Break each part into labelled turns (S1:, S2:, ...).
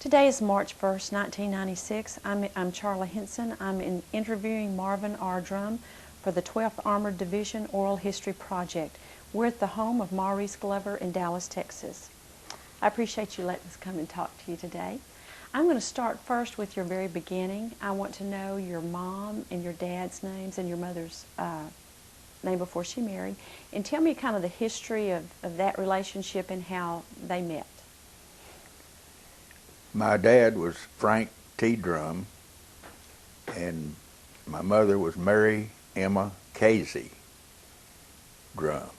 S1: Today is March 1st, 1996. I'm Charla Henson. I'm interviewing Marvin R. Drum for the 12th Armored Division Oral History Project. We're at the home of Maurice Glover in Dallas, Texas. I appreciate you letting us come and talk to you today. I'm going to start first with your very beginning. I want to know your mom and your dad's names and your mother's name before she married. And tell me kind of the history of that relationship and how they met.
S2: My dad was Frank T. Drum, and my mother was Mary Emma Casey Drum.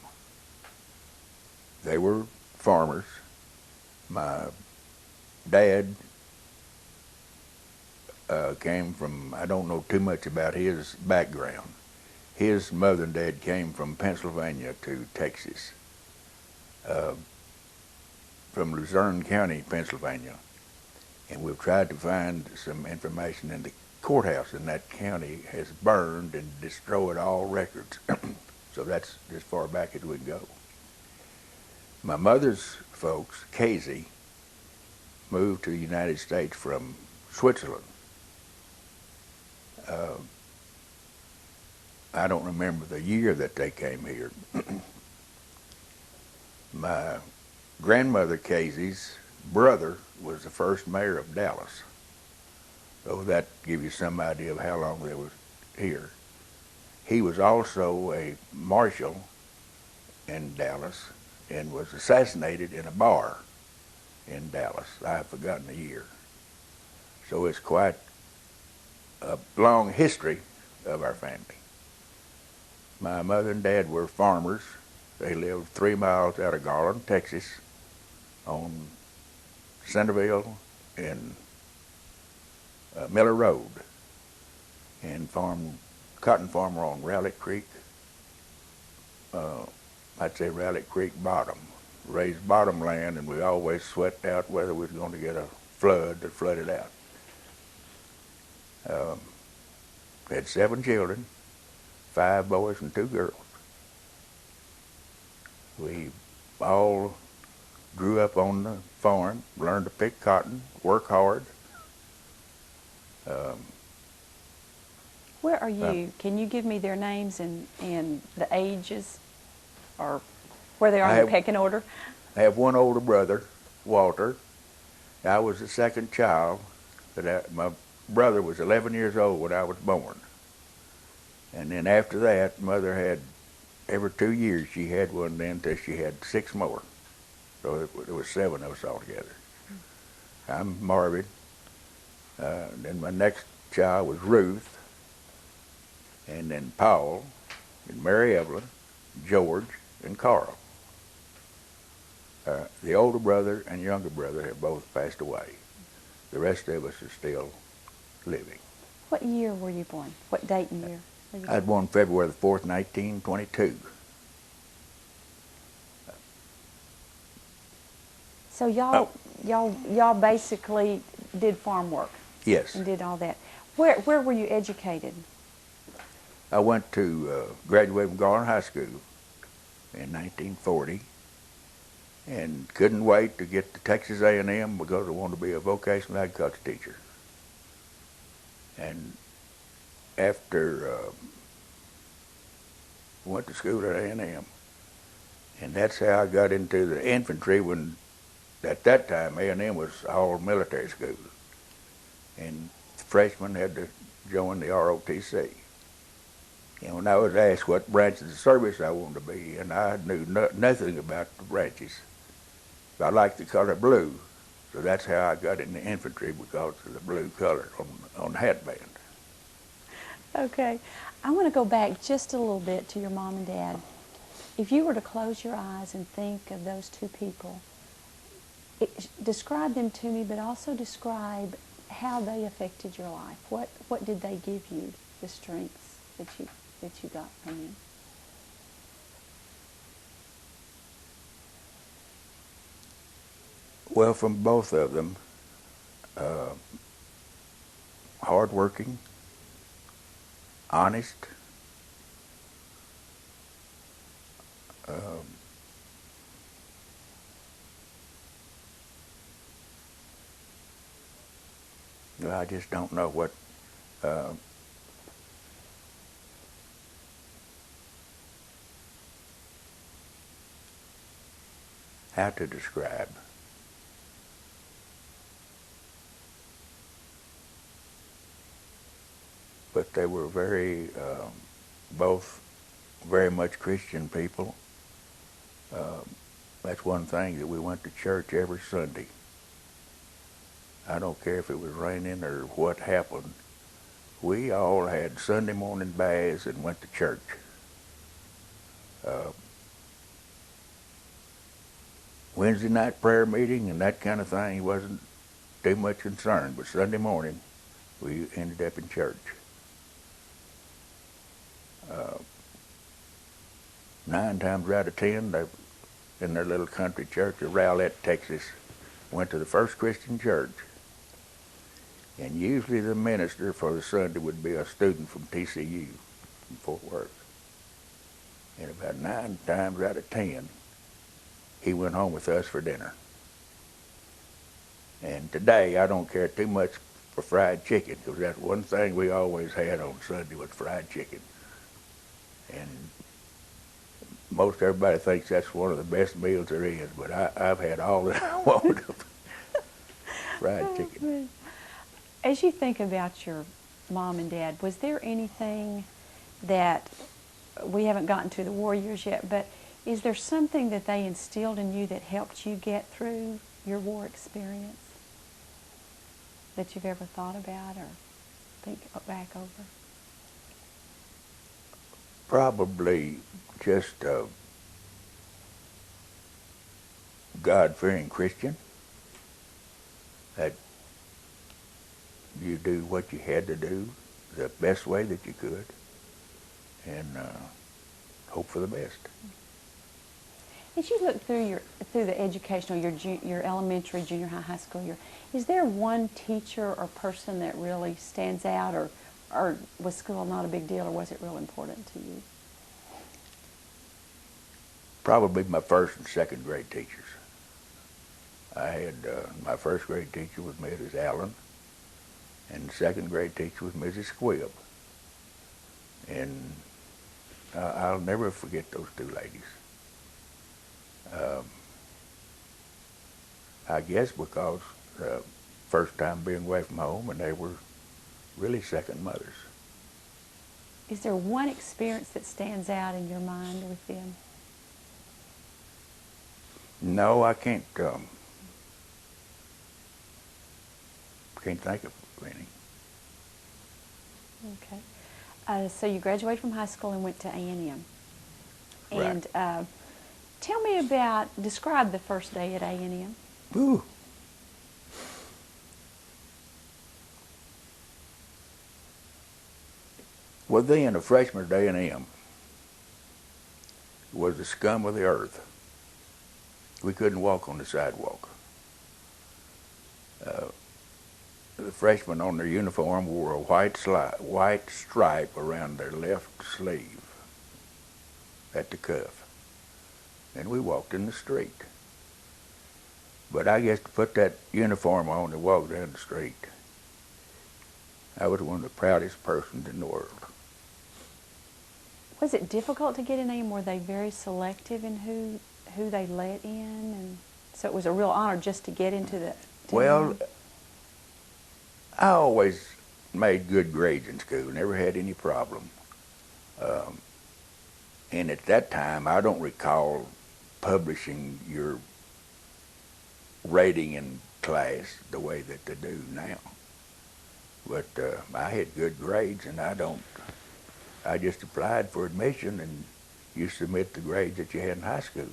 S2: They were farmers. My dad came from, I don't know too much about his background. His mother and dad came from Pennsylvania to Texas, from Luzerne County, Pennsylvania. And we've tried to find some information in the courthouse in that county has burned and destroyed all records. So that's as far back as we can go. My mother's folks, Casey, moved to the United States from Switzerland. I don't remember the year that they came here. My grandmother Casey's brother was the first mayor of Dallas. So that gives you some idea of how long they were here. He was also a marshal in Dallas and was assassinated in a bar in Dallas. I've forgotten the year. So it's quite a long history of our family. My mother and dad were farmers. They lived 3 miles out of Garland, Texas, on Centerville and Miller Road, and cotton farmer on Rowlett Creek. I'd say Rowlett Creek bottom, raised bottom land, and we always sweat out whether we was going to get a flood that flooded out. We had 7 children, 5 boys and 2 girls. We all grew up on the farm, learned to pick cotton, work hard.
S1: Where are you? Can you give me their names and the ages, or where they are in the pecking order?
S2: I have one older brother, Walter. I was the second child. My brother was 11 years old when I was born. And then after that, Mother had, every 2 years she had one then until she had 6 more. So there was 7 of us altogether. I'm Marvin. Then my next child was Ruth, and then Paul, and Mary Evelyn, George, and Carl. The older brother and younger brother have both passed away. The rest of us are still living.
S1: What year were you born? What date and year?
S2: I was born February the 4th, 1922.
S1: So y'all basically did farm work.
S2: Yes.
S1: And did all that. Where were you educated?
S2: I went to graduate from Garland High School in 1940, and couldn't wait to get to Texas A&M because I wanted to be a vocational agriculture teacher. And after went to school at A&M, and that's how I got into the infantry. When at that time A&M was all military school, and freshmen had to join the ROTC. And when I was asked what branch of the service I wanted to be in, I knew nothing about the branches. I liked the color blue, so that's how I got in the infantry, because of the blue color on the hatband.
S1: Okay. I want to go back just a little bit to your mom and dad. If you were to close your eyes and think of those 2 people, describe them to me, but also describe how they affected your life. What did they give you, the strengths that you got from them?
S2: Well, from both of them, hardworking, honest, I just don't know what how to describe. But they were both very much Christian people. That's one thing, that we went to church every Sunday. I don't care if it was raining or what happened. We all had Sunday morning baths and went to church. Wednesday night prayer meeting and that kind of thing, he wasn't too much concerned. But Sunday morning, we ended up in church. 9 times out of 10, they, in their little country church of Rowlett, Texas, went to the First Christian Church. And usually the minister for the Sunday would be a student from TCU, from Fort Worth. And about 9 times out of 10, he went home with us for dinner. And today, I don't care too much for fried chicken, because that's one thing we always had on Sunday was fried chicken. And most everybody thinks that's one of the best meals there is, but I've had all that I wanted of fried chicken.
S1: As you think about your mom and dad, was there anything that, we haven't gotten to the war years yet, but is there something that they instilled in you that helped you get through your war experience that you've ever thought about or think back over?
S2: Probably just a God-fearing Christian, that you do what you had to do the best way that you could, and hope for the best.
S1: As you look through the educational, your elementary, junior high, high school year, is there one teacher or person that really stands out, or was school not a big deal, or was it real important to you?
S2: Probably my first and second grade teachers. I had my first grade teacher was Mrs. Allen, and the second grade teacher was Mrs. Squibb. And I'll never forget those two ladies. I guess because first time being away from home, and they were really second mothers.
S1: Is there one experience that stands out in your mind with them?
S2: No, I can't think of any.
S1: Okay. So you graduated from high school and went to A&M.
S2: Right.
S1: And tell me describe the first day at A&M.
S2: Ooh. Well, then, a freshman at A&M was the scum of the earth. We couldn't walk on the sidewalk. The freshmen on their uniform wore a white stripe around their left sleeve at the cuff. And we walked in the street. But I guess to put that uniform on and walk down the street, I was one of the proudest persons in the world.
S1: Was it difficult to get in A&M? Were they very selective in who they let in? And so it was a real honor just to get into the...
S2: Well, I always made good grades in school, never had any problem. And at that time, I don't recall publishing your rating in class the way that they do now. But I had good grades, and I just applied for admission, and you submit the grades that you had in high school,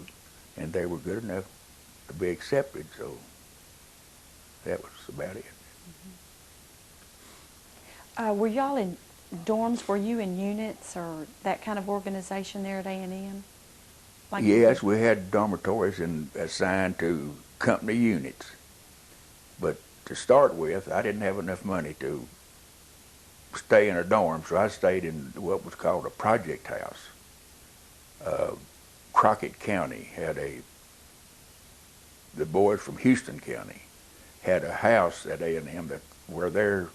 S2: and they were good enough to be accepted, so that was about it.
S1: Were y'all in dorms? Were you in units or that kind of organization there at A&M?
S2: Yes, we had dormitories assigned to company units. But to start with, I didn't have enough money to stay in a dorm, so I stayed in what was called a project house. Crockett County had the boys from Houston County had a house at A&M that where their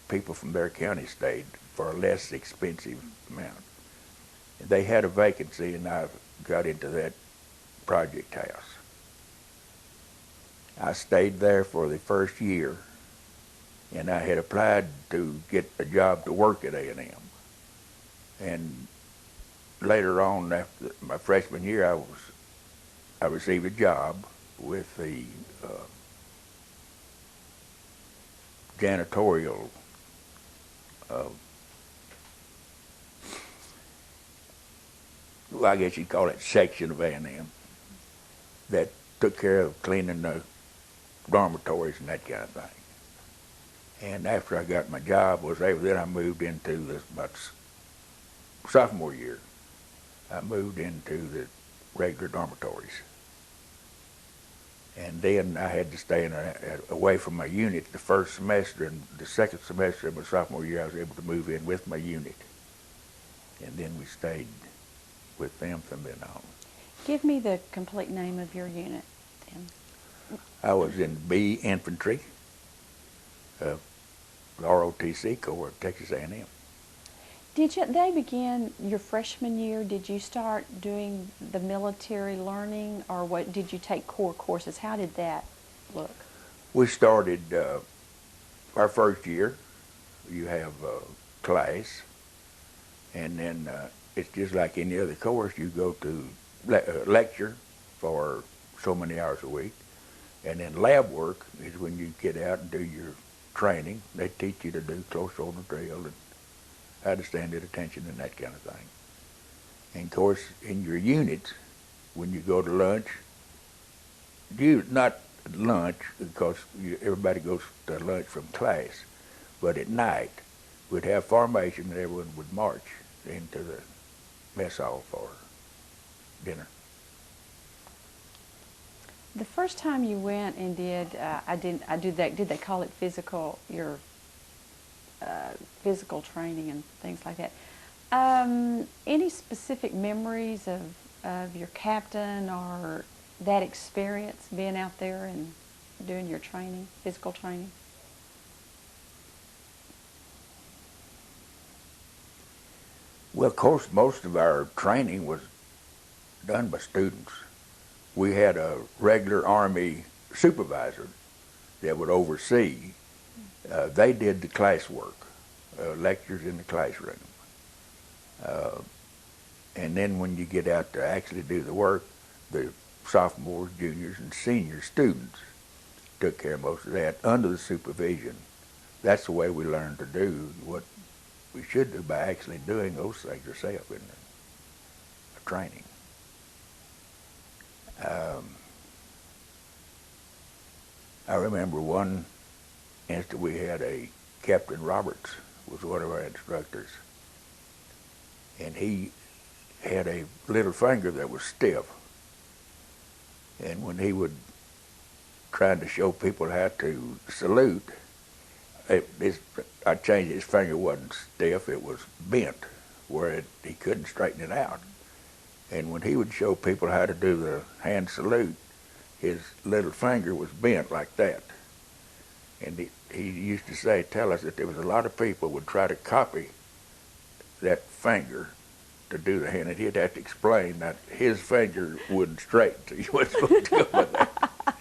S2: people from their county stayed for a less expensive amount. They had a vacancy, and I got into that project house. I stayed there for the first year, and I had applied to get a job to work at A&M. And later on, after my freshman year, I received a job with the janitorial well, I guess you'd call it section of A&M that took care of cleaning the dormitories and that kind of thing. And after I got my job, then I moved into my sophomore year. I moved into the regular dormitories. And then I had to stay away from my unit the first semester, and the second semester of my sophomore year I was able to move in with my unit. And then we stayed with them from then on.
S1: Give me the complete name of your unit, then.
S2: I was in B Infantry, the ROTC Corps of Texas A&M.
S1: They begin your freshman year? Did you start doing the military learning, or what? Did you take core courses? How did that look?
S2: We started our first year. You have class, and then it's just like any other course. You go to lecture for so many hours a week, and then lab work is when you get out and do your training. They teach you to do close shoulder drill and how to stand at attention and that kind of thing. And of course, in your units, when you go to lunch, not lunch because everybody goes to lunch from class, but at night we'd have formation and everyone would march into the mess hall for dinner.
S1: The first time you went and did they call it physical training and things like that? Any specific memories of your captain or that experience being out there and doing your training, physical training?
S2: Well, of course, most of our training was done by students. We had a regular Army supervisor that would oversee. They did the classwork, lectures in the classroom. And then when you get out to actually do the work, the sophomores, juniors, and senior students took care of most of that under the supervision. That's the way we learned to do what we should do by actually doing those things ourselves in the training. I remember one instant we had Captain Roberts was one of our instructors, and he had a little finger that was stiff. And when he would trying to show people how to salute, I changed his finger wasn't stiff, it was bent where he couldn't straighten it out. And when he would show people how to do the hand salute, his little finger was bent like that. And he used to tell us that there was a lot of people would try to copy that finger to do the hand, and he'd have to explain that his finger wouldn't straighten, so you wasn't supposed to go with that.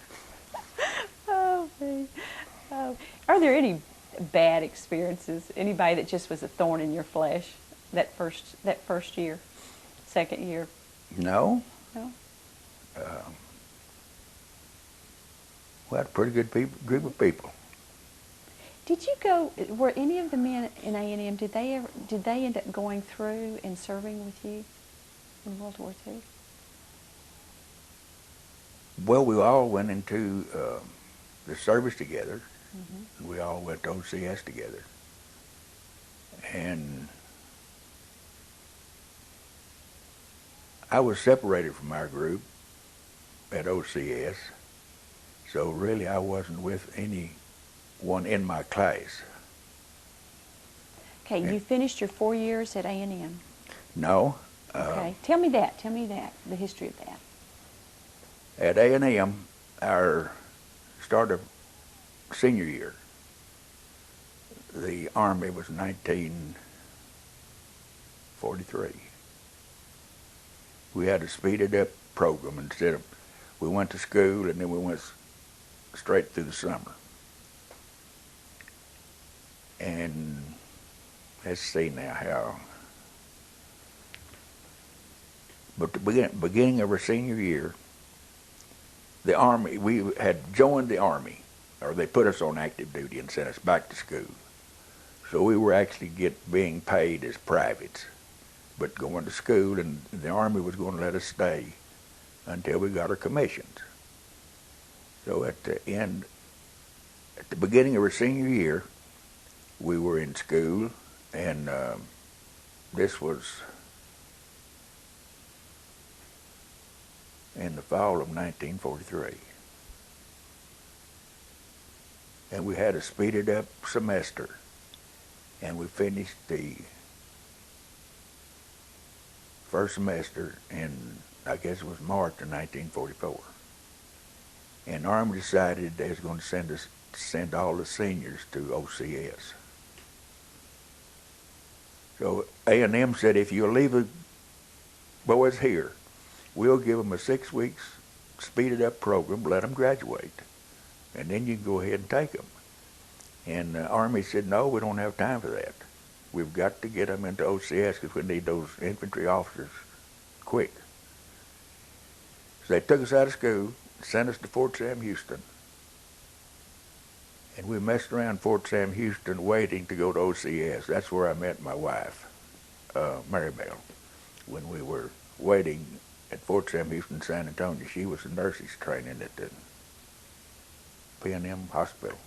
S1: Oh. Are there any bad experiences? Anybody that just was a thorn in your flesh that first year, second year?
S2: No.
S1: No.
S2: We had a pretty good group of people.
S1: Did you go? Were any of the men in A&M? Did they end up going through and serving with you in World War II?
S2: Well, we all went into the service together.
S1: Mm-hmm.
S2: We all went to OCS together, and I was separated from our group at OCS, so really I wasn't with anyone in my class.
S1: Okay, you finished your 4 years at A&M.
S2: No.
S1: Okay, tell me that, the history of that.
S2: At A&M, our start of senior year, the Army was 1943. We had a speeded up program. Instead of, we went to school and then we went straight through the summer. And let's see now how. But the beginning of our senior year, the Army, we had joined the Army, or they put us on active duty and sent us back to school. So we were actually being paid as privates, but going to school, and the Army was going to let us stay until we got our commissions. So at the beginning of our senior year, we were in school, and this was in the fall of 1943. And we had a speeded up semester, and we finished the first semester in, I guess it was March of 1944. And the Army decided they was going to send all the seniors to OCS. So A&M said, if you'll leave the boys here, we'll give them a 6 weeks speeded up program, let them graduate, and then you can go ahead and take them. And the Army said, no, we don't have time for that. We've got to get them into OCS because we need those infantry officers quick. So they took us out of school, sent us to Fort Sam Houston. And we messed around Fort Sam Houston waiting to go to OCS. That's where I met my wife, Maribel, when we were waiting at Fort Sam Houston, San Antonio. She was in nurses training at the P&M hospital.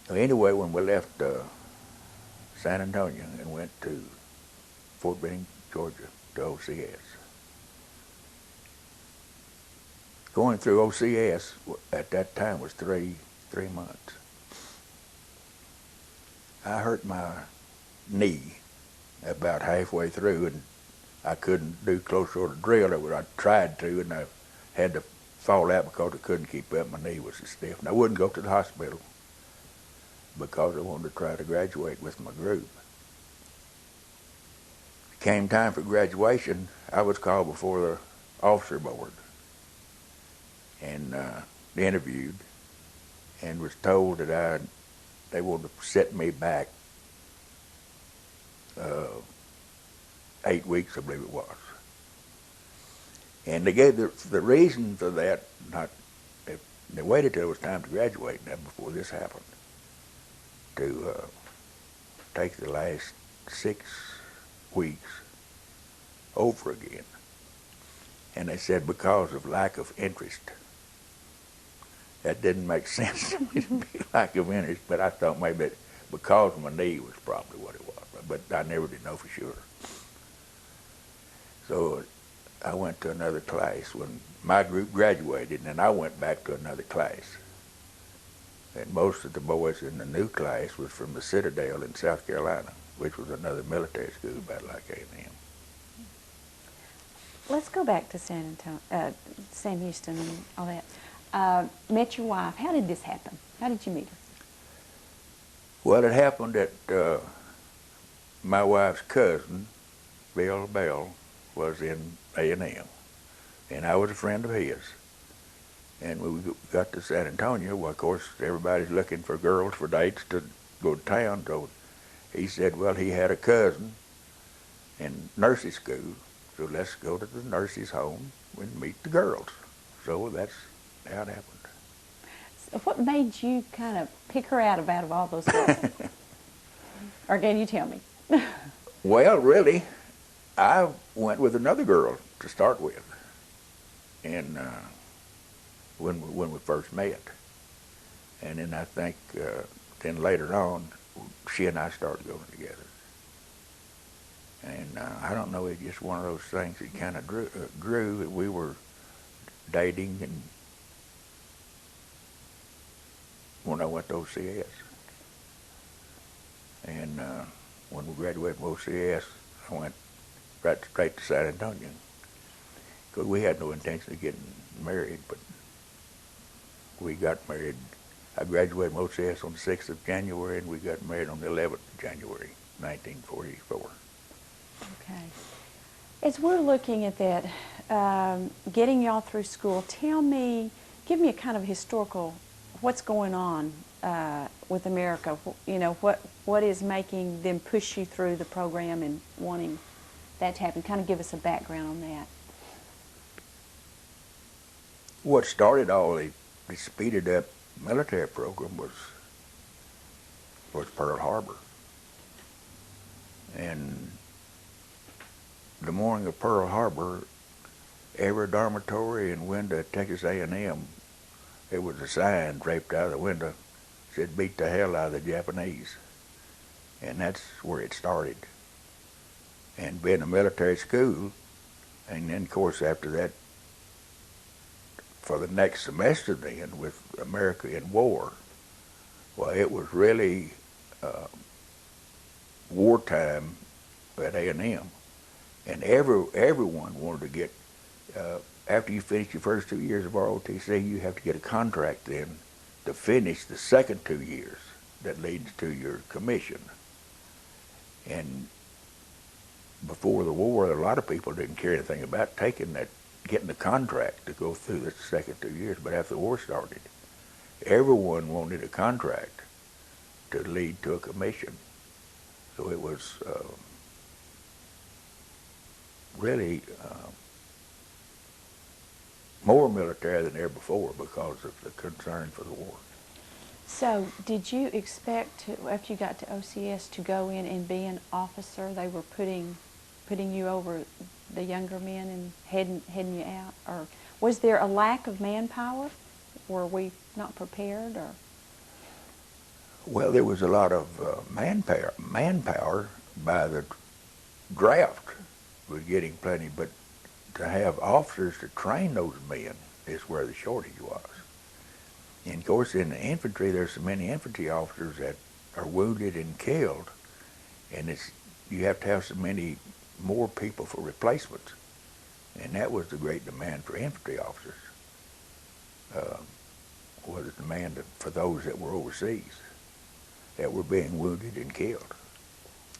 S2: So anyway, when we left San Antonio and went to Fort Benning, Georgia, to OCS, going through OCS at that time was three months. I hurt my knee about halfway through, and I couldn't do close order drill. I tried to, and I had to fall out because I couldn't keep up. My knee was so stiff. And I wouldn't go to the hospital because I wanted to try to graduate with my group. It came time for graduation. I was called before the officer board and interviewed, and was told that they wanted to set me back 8 weeks, I believe it was. And they gave the reason for that. They waited till it was time to graduate now before this happened, to take the last 6 weeks over again. And they said because of lack of interest. That didn't make sense to me, to be lack of interest, but I thought maybe because of my knee was probably what it was, but I never did know for sure. So I went to another class when my group graduated, and then I went back to another class. And most of the boys in the new class was from the Citadel in South Carolina, which was another military school about like A&M.
S1: Let's go back to Sam Houston and all that. Met your wife. How did this happen? How did you meet her?
S2: Well, it happened that my wife's cousin, Bill Bell, was in A&M, and I was a friend of his. And when we got to San Antonio, well, of course, everybody's looking for girls for dates to go to town. So he said, well, he had a cousin in nursery school, so let's go to the nurse's home and meet the girls. So that's how it happened.
S1: So what made you kind of pick her out of all those girls? Or can you tell me?
S2: Well, really, I went with another girl to start with, and when we first met, and then I think then later on, she and I started going together. And I don't know, it's just one of those things that kind of grew. We were dating, and when I went to OCS. And when we graduated from OCS, I went right straight to San Antonio. Because we had no intention of getting married, but we got married. I graduated from OCS on the 6th of January, and we got married on the 11th of January, 1944.
S1: Okay. As we're looking at that, getting y'all through school, give me a kind of historical, what's going on with America? You know, what is making them push you through the program and wanting that to happen? Kind of give us a background on that.
S2: What started all the speeded up military program was Pearl Harbor. And the morning of Pearl Harbor, every dormitory and window at Texas A&M, there was a sign draped out of the window said, "Beat the hell out of the Japanese." And that's where it started. And being a military school, and then of course after that, for the next semester then, with America in war, well, it was really wartime at A&M. And everyone wanted to get, after you finish your first 2 years of ROTC, you have to get a contract then to finish the second 2 years that leads to your commission. And before the war, a lot of people didn't care anything about getting the contract to go through the second 2 years. But after the war started, everyone wanted a contract to lead to a commission. So it was really more military than ever before because of the concern for the war.
S1: So did you expect to, after you got to OCS, to go in and be an officer? They were putting you over the younger men and heading you out? Or was there a lack of manpower? Were we not prepared? Or?
S2: Well, there was a lot of manpower by the draft was getting plenty, but to have officers to train those men is where the shortage was. And of course, in the infantry, there's so many infantry officers that are wounded and killed, and you have to have so many more people for replacements. And that was the great demand for infantry officers, was the demand for those that were overseas, that were being wounded and killed.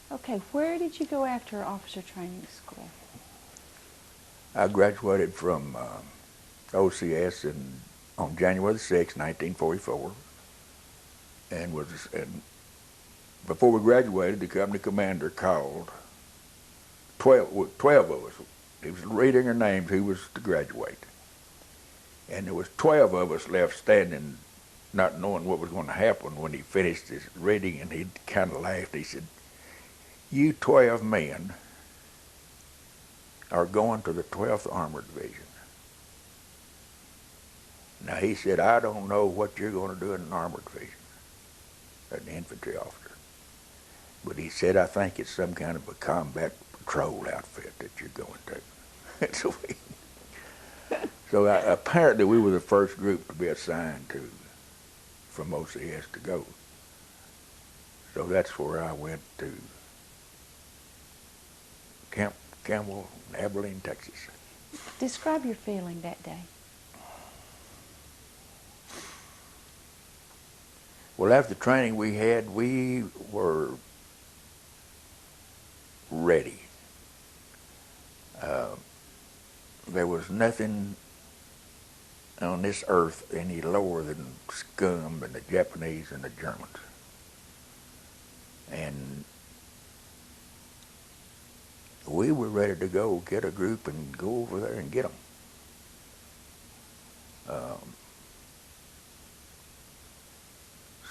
S1: Okay, where did you go after officer training school?
S2: I graduated from OCS on January the 6th, 1944, and before we graduated, the company commander called 12 of us. He was reading our names, who was to graduate. And there was 12 of us left standing, not knowing what was going to happen when he finished his reading, and he kind of laughed. He said, "You 12 men are going to the 12th Armored Division." Now, he said, "I don't know what you're going to do in an Armored Division, an infantry officer. But," he said, "I think it's some kind of a combat patrol outfit that you're going to." So apparently we were the first group to be assigned from OCS to go. So that's where I went to Camp Campbell, Abilene, Texas.
S1: Describe your feeling that day.
S2: Well, after the training we had, we were ready. There was nothing on this earth any lower than scum and the Japanese and the Germans. And we were ready to go get a group and go over there and get them.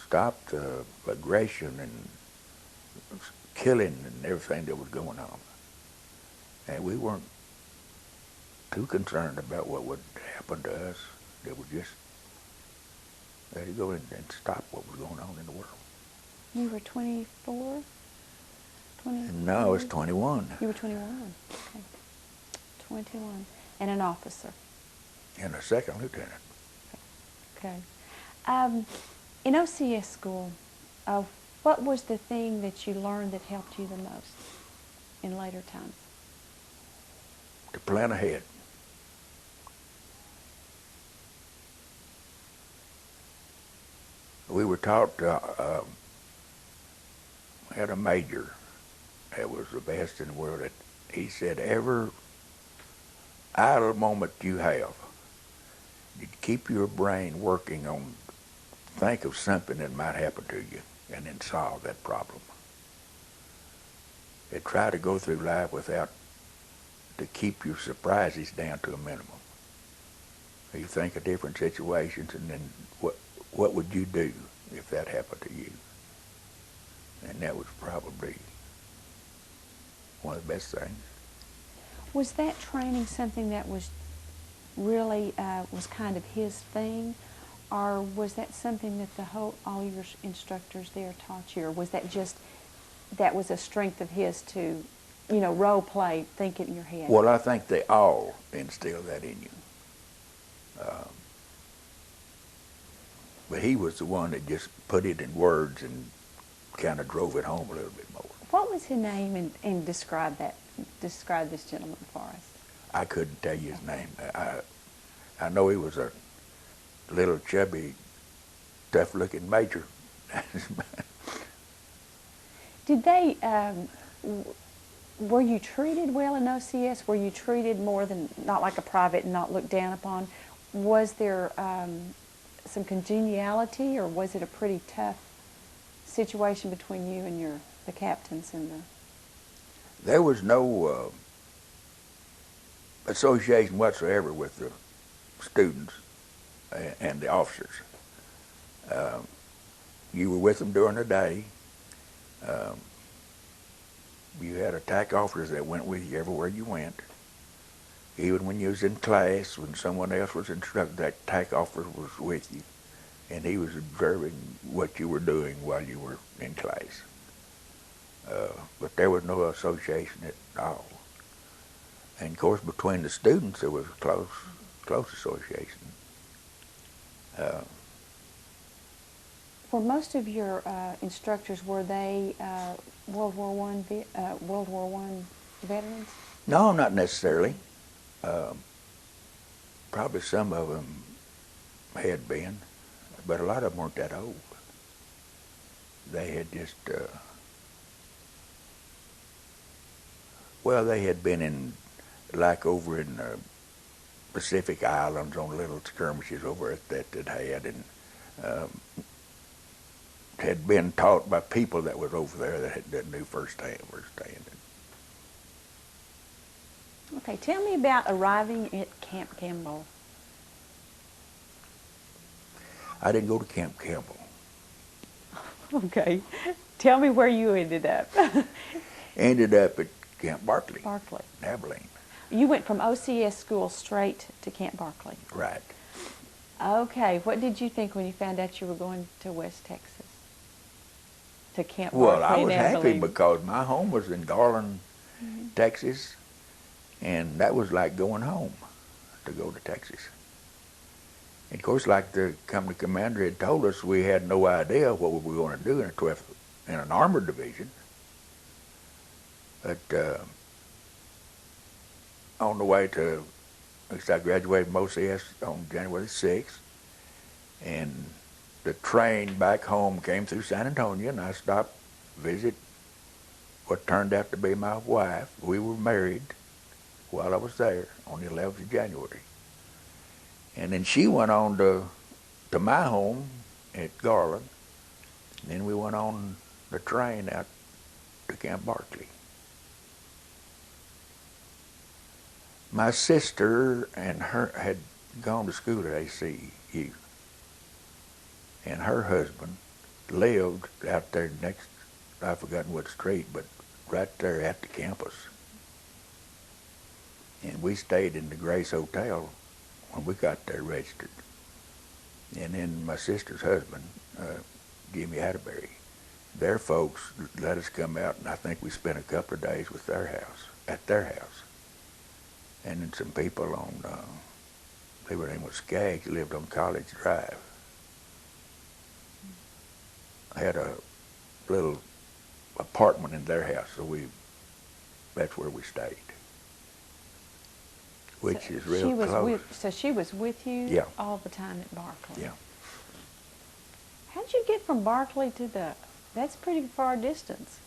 S2: Stop the aggression and killing and everything that was going on. And we weren't too concerned about what would happen to us. They would just let it go and stop what was going on in the world.
S1: You were 24? 20?
S2: No, I was 21.
S1: You were 21. Okay. 21. And an officer.
S2: And a second lieutenant.
S1: Okay. In OCS school, what was the thing that you learned that helped you the most in later times?
S2: To plan ahead. We were taught, had a major that was the best in the world. That he said, every idle moment you have, you keep your brain working on, think of something that might happen to you, and then solve that problem. And try to go through life without, to keep your surprises down to a minimum. You think of different situations, and then what would you do if that happened to you? And that was probably one of the best things.
S3: Was that training something that was really was kind of his thing, or was that something that all your instructors there taught you, or was that just that was a strength of his to, role play, think it in your head?
S2: Well, I think they all instill that in you. But he was the one that just put it in words and kind of drove it home a little bit more.
S3: What was his name, and describe this gentleman for us?
S2: I couldn't tell you his name. I know he was a little chubby, tough-looking major.
S3: Did they, were you treated well in OCS? Were you treated more than, not like a private and not looked down upon? Was there some congeniality, or was it a pretty tough situation between you and the captains and the...
S2: There was no association whatsoever with the students and the officers. You were with them during the day. You had attack officers that went with you everywhere you went. Even when you was in class, when someone else was instructed, that attack officer was with you, and he was observing what you were doing while you were in class. But there was no association at all. And of course, between the students, there was a close association.
S3: Were most of your instructors, were they World War I veterans?
S2: No, not necessarily. Probably some of them had been, but a lot of them weren't that old. They had just, they had been in, like over in the Pacific Islands on little skirmishes over at that had, and had been taught by people that was over there that knew firsthand.
S3: Okay, tell me about arriving at Camp Campbell.
S2: I didn't go to Camp Campbell.
S3: Okay, tell me where you ended up.
S2: Ended up at Camp Barkley.
S3: Barkley.
S2: Abilene.
S3: You went from OCS school straight to Camp Barkley.
S2: Right.
S3: Okay, what did you think when you found out you were going to West Texas? To Camp
S2: Well,
S3: Barkley
S2: I was
S3: in
S2: happy
S3: Abilene?
S2: because my home was in Garland, Texas, and that was like going home to go to Texas. And of course, like the company commander had told us, we had no idea what we were going to do in an armored division. But on the way to, I graduated from OCS on January 6th, and the train back home came through San Antonio, and I stopped to visit what turned out to be my wife. We were married while I was there on the 11th of January. And then she went on to my home at Garland, and then we went on the train out to Camp Barkley. My sister and her had gone to school at ACU, and her husband lived out there next, I've forgotten what street, but right there at the campus. And we stayed in the Grace Hotel when we got there registered. And then my sister's husband, Jimmy Atterbury, their folks let us come out, and I think we spent a couple of days with at their house. And then some people on, their name was Skaggs, lived on College Drive. I had a little apartment in their house, so that's where we stayed. Which is real close.
S3: So she was with you
S2: Yeah.
S3: all the time at Barkley?
S2: Yeah.
S3: How How'd you get from Barkley to that's pretty far distance.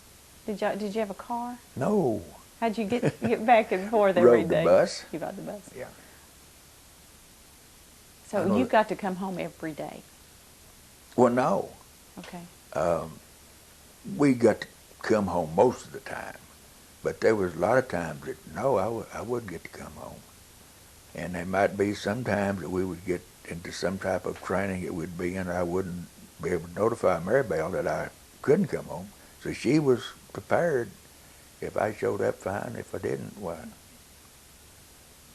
S3: Did you have a car?
S2: No.
S3: How'd you get back and forth every
S2: Rode the
S3: day?
S2: bus.
S3: You rode the bus.
S2: Yeah. I
S3: So
S2: know
S3: you
S2: that-
S3: got to come home every day.
S2: Well, no.
S3: Okay.
S2: We got to come home most of the time. But there was a lot of times that, no, I wouldn't get to come home. And there might be some times that we would get into some type of training it would be in, I wouldn't be able to notify Maribel that I couldn't come home. So she was prepared if I showed up fine. If I didn't, why,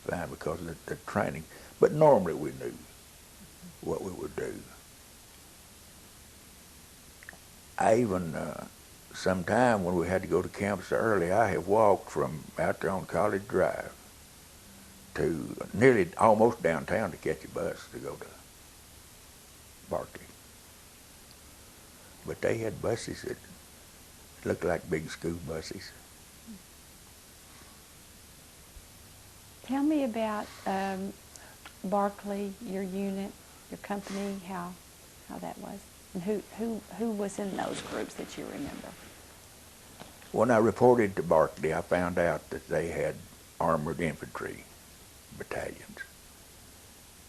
S2: fine, because of the training. But normally we knew what we would do. I even, sometime when we had to go to camp so early, I have walked from out there on College Drive to nearly almost downtown to catch a bus to go to Barkley. But they had buses that looked like big school buses.
S3: Tell me about Barkley, your unit, your company, how that was, and who was in those groups that you remember?
S2: When I reported to Barkley, I found out that they had armored infantry battalions.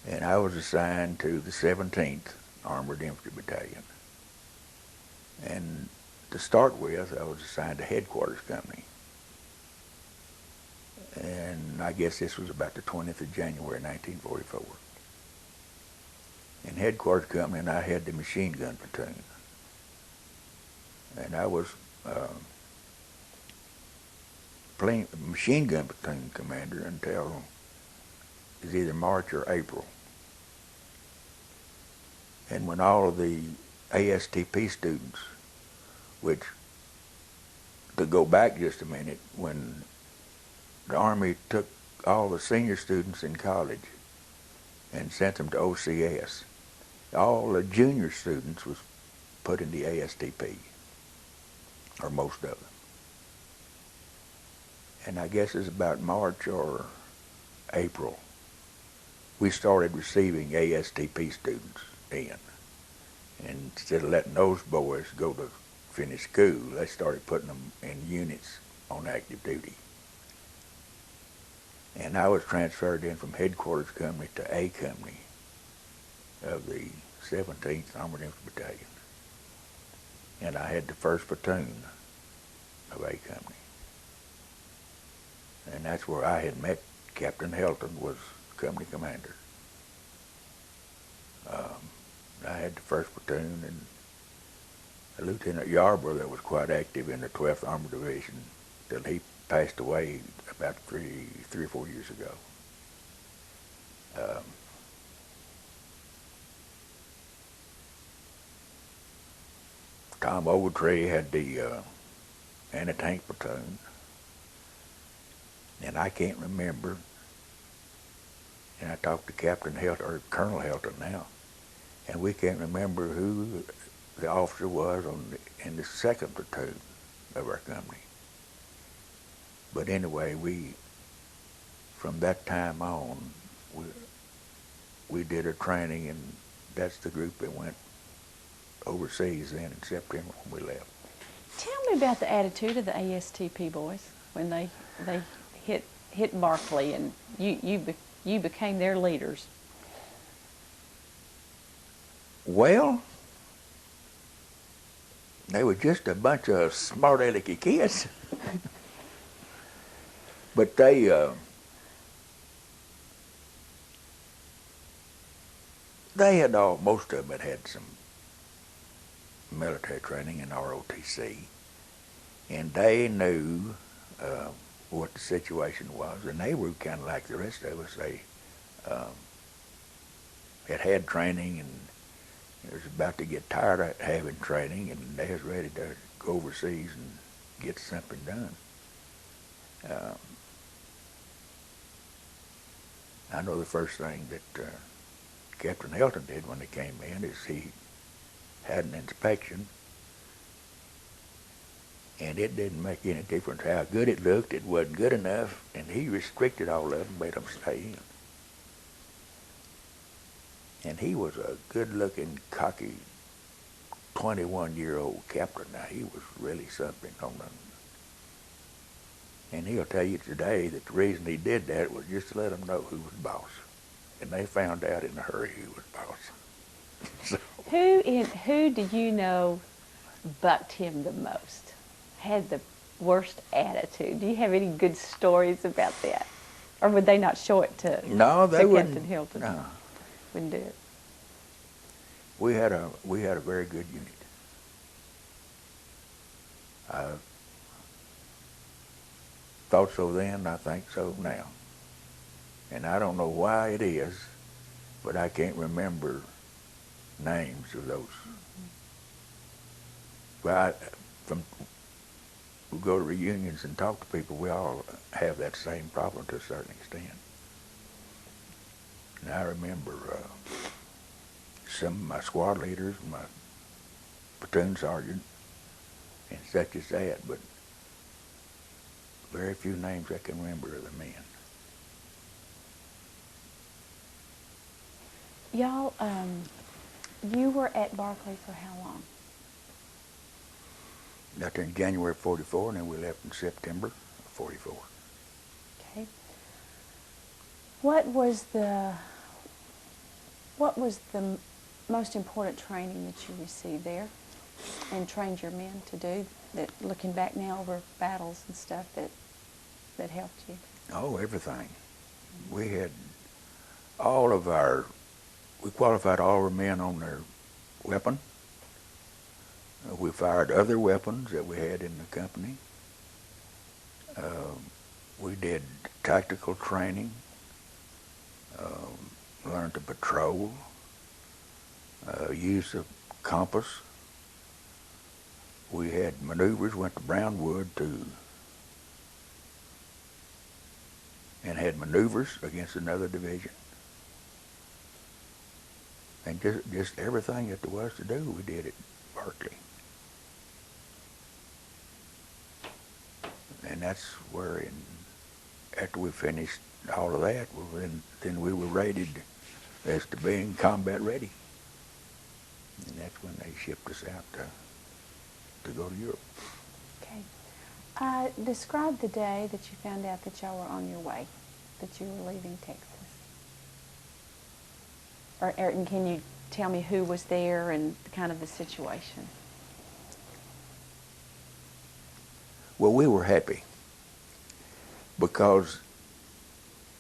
S2: And I was assigned to the 17th Armored Infantry Battalion. And to start with, I was assigned to Headquarters Company. And I guess this was about the 20th of January, 1944. In Headquarters Company, and I had the machine gun platoon. And I was machine gun platoon commander until it was either March or April. And when all of the ASTP students, which, to go back just a minute, when the Army took all the senior students in college and sent them to OCS, all the junior students was put in the ASTP, or most of them. And I guess it's about March or April, we started receiving ASTP students in. And instead of letting those boys go to finish school, they started putting them in units on active duty. And I was transferred in from Headquarters Company to A Company of the 17th Armored Infantry Battalion. And I had the 1st platoon of A Company. And that's where I had met Captain Helton, was company commander. I had the 1st platoon, and Lieutenant Yarborough that was quite active in the 12th Armored Division till he passed away about three or 4 years ago. Tom Ogletree had the anti-tank platoon, and I can't remember, and I talked to Captain Helton, or Colonel Helton now, and we can't remember who the officer was in the 2nd platoon of our company. But anyway, from that time on, we did a training, and that's the group that went overseas then in September when we left.
S3: Tell me about the attitude of the ASTP boys when they hit Barkley and you became their leaders.
S2: Well, they were just a bunch of smart-alecky kids. But they had most of them had some military training in ROTC, and they knew what the situation was, and they were kind of like the rest of us. They had training, and they was about to get tired of having training, and they was ready to go overseas and get something done. I know the first thing that Captain Helton did when he came in is he had an inspection, and it didn't make any difference how good it looked. It wasn't good enough, and he restricted all of them, made them stay in. And he was a good-looking, cocky 21-year-old captain. Now, he was really something on the... And he'll tell you today that the reason he did that was just to let them know who was boss. And they found out in a hurry who was boss. So,
S3: Who do you know bucked him the most? Had the worst attitude? Do you have any good stories about that? Or would they not show it to,
S2: no, they
S3: to
S2: wouldn't.
S3: Captain Hilton?
S2: No.
S3: Wouldn't do it.
S2: We had a very good unit. I thought so then, I think so now. And I don't know why it is, but I can't remember names of those. But we go to reunions and talk to people, we all have that same problem to a certain extent. And I remember some of my squad leaders, my platoon sergeant, and such as that, but very few names I can remember of the men.
S3: Y'all, you were at Barclay for how long?
S2: Got there in January of 44, and then we left in September of 44.
S3: Okay. What was the most important training that you received there and trained your men to do, that looking back now over battles and stuff, that helped you?
S2: Oh, everything. We had we qualified all our men on their weapon. We fired other weapons that we had in the company. We did tactical training, learned to patrol, use of compass. We had maneuvers, went to Brownwood and had maneuvers against another division. And just everything that there was to do, we did at Berkeley. And that's where, after we finished all of that, then we were rated as to being combat ready. And that's when they shipped us out to go to Europe.
S3: Okay. Describe the day that you found out that y'all were on your way, that you were leaving Texas. And can you tell me who was there and kind of the situation?
S2: Well, we were happy because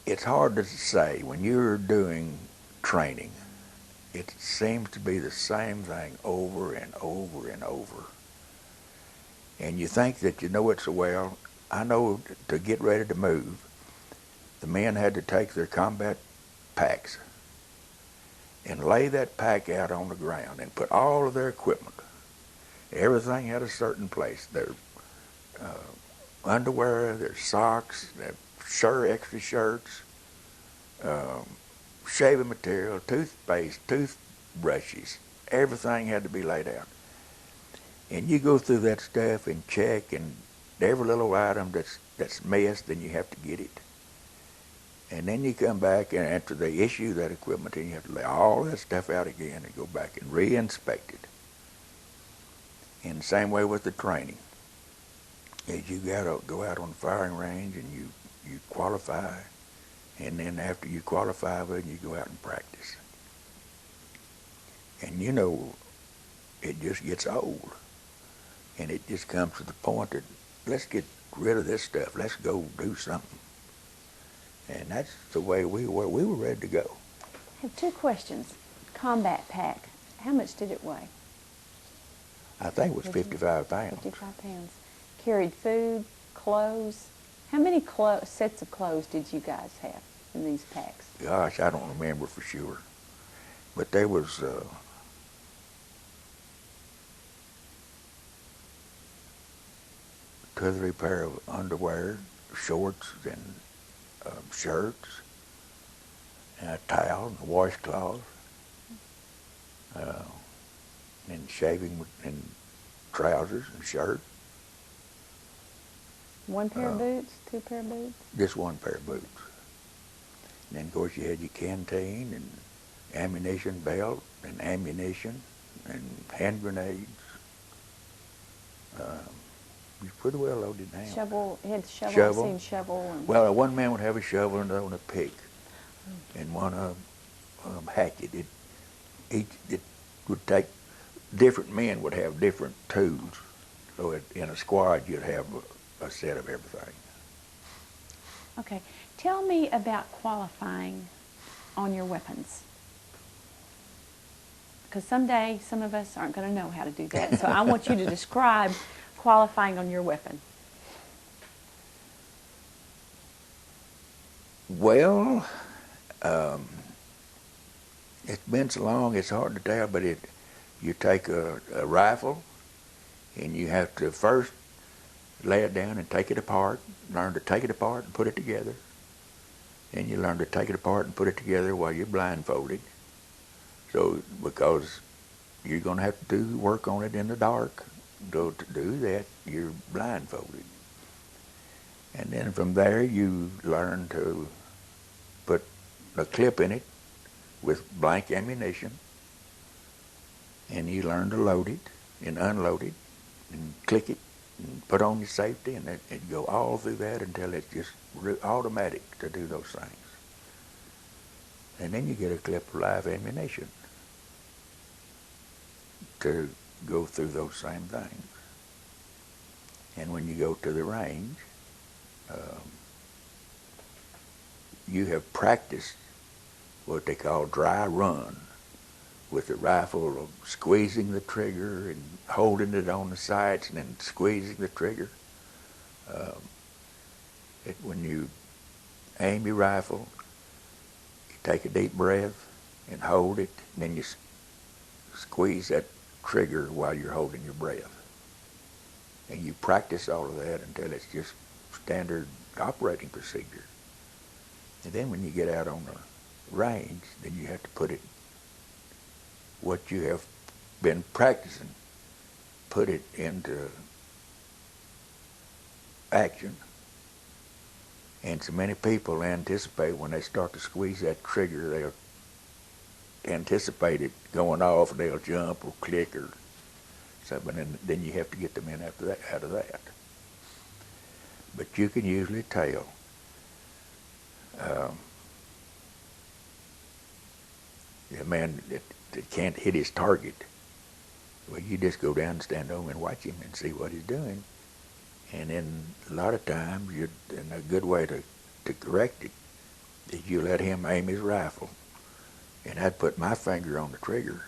S2: it's hard to say when you're doing training. It seems to be the same thing over and over and over. And you think that you know it so well. I know to get ready to move, the men had to take their combat packs and lay that pack out on the ground and put all of their equipment. Everything had a certain place. Their underwear, their socks, their extra shirts, shaving material, toothpaste, toothbrushes. Everything had to be laid out. And you go through that stuff and check, and every little item that's missed, then you have to get it. And then you come back, and after they issue that equipment, then you have to lay all that stuff out again and go back and re-inspect it. And the same way with the training. Is you gotta go out on the firing range and you qualify, and then after you qualify, then you go out and practice. And you know, it just gets old. And it just comes to the point that let's get rid of this stuff. Let's go do something. And that's the way we were. We were ready to go.
S3: I have two questions. Combat pack, how much did it weigh?
S2: I think it was 55 pounds.
S3: 55 pounds. Carried food, clothes. How many sets of clothes did you guys have in these packs?
S2: Gosh, I don't remember for sure. But there was 2 or 3 pair of underwear, shorts, and shirts, and a towel, and a washcloth, and shaving, and trousers and shirt.
S3: One pair of boots, 2 pair of boots?
S2: Just 1 pair of boots. And then, of course, you had your canteen and ammunition belt and ammunition, and hand grenades. He's pretty well loaded down.
S3: Shovel, he had shovel,
S2: Shovel.
S3: I've seen shovel. And
S2: Well, one man would have a shovel and another one a pick, and one hatchet. It would take, different men would have different tools. So in a squad, you'd have a set of everything.
S3: Okay. Tell me about qualifying on your weapons. Because someday some of us aren't going to know how to do that. So I want you to describe qualifying on your weapon.
S2: Well, it's been so long, it's hard to tell, but you take a rifle, and you have to first lay it down and take it apart, learn to take it apart and put it together. Then you learn to take it apart and put it together while you're blindfolded. So, because you're going to have to do work on it in the dark, so to do that, you're blindfolded. And then from there, you learn to put a clip in it with blank ammunition, and you learn to load it and unload it and click it and put on your safety, and it go all through that until it's just automatic to do those things. And then you get a clip of live ammunition to go through those same things. And when you go to the range, you have practiced what they call dry run with the rifle, squeezing the trigger and holding it on the sights and then squeezing the trigger. When you aim your rifle, you take a deep breath and hold it, and then you squeeze that trigger while you're holding your breath. And you practice all of that until it's just standard operating procedure. And then when you get out on the range, then you have to put it, what you have been practicing, put it into action. And so many people anticipate when they start to squeeze that trigger, they'll anticipate it going off, and they'll jump or click or something, and then you have to get them in after that, out of that. But you can usually tell. A man that can't hit his target, well, you just go down and stand over and watch him and see what he's doing. And then a lot of times, and a good way to correct it is you let him aim his rifle, and I'd put my finger on the trigger,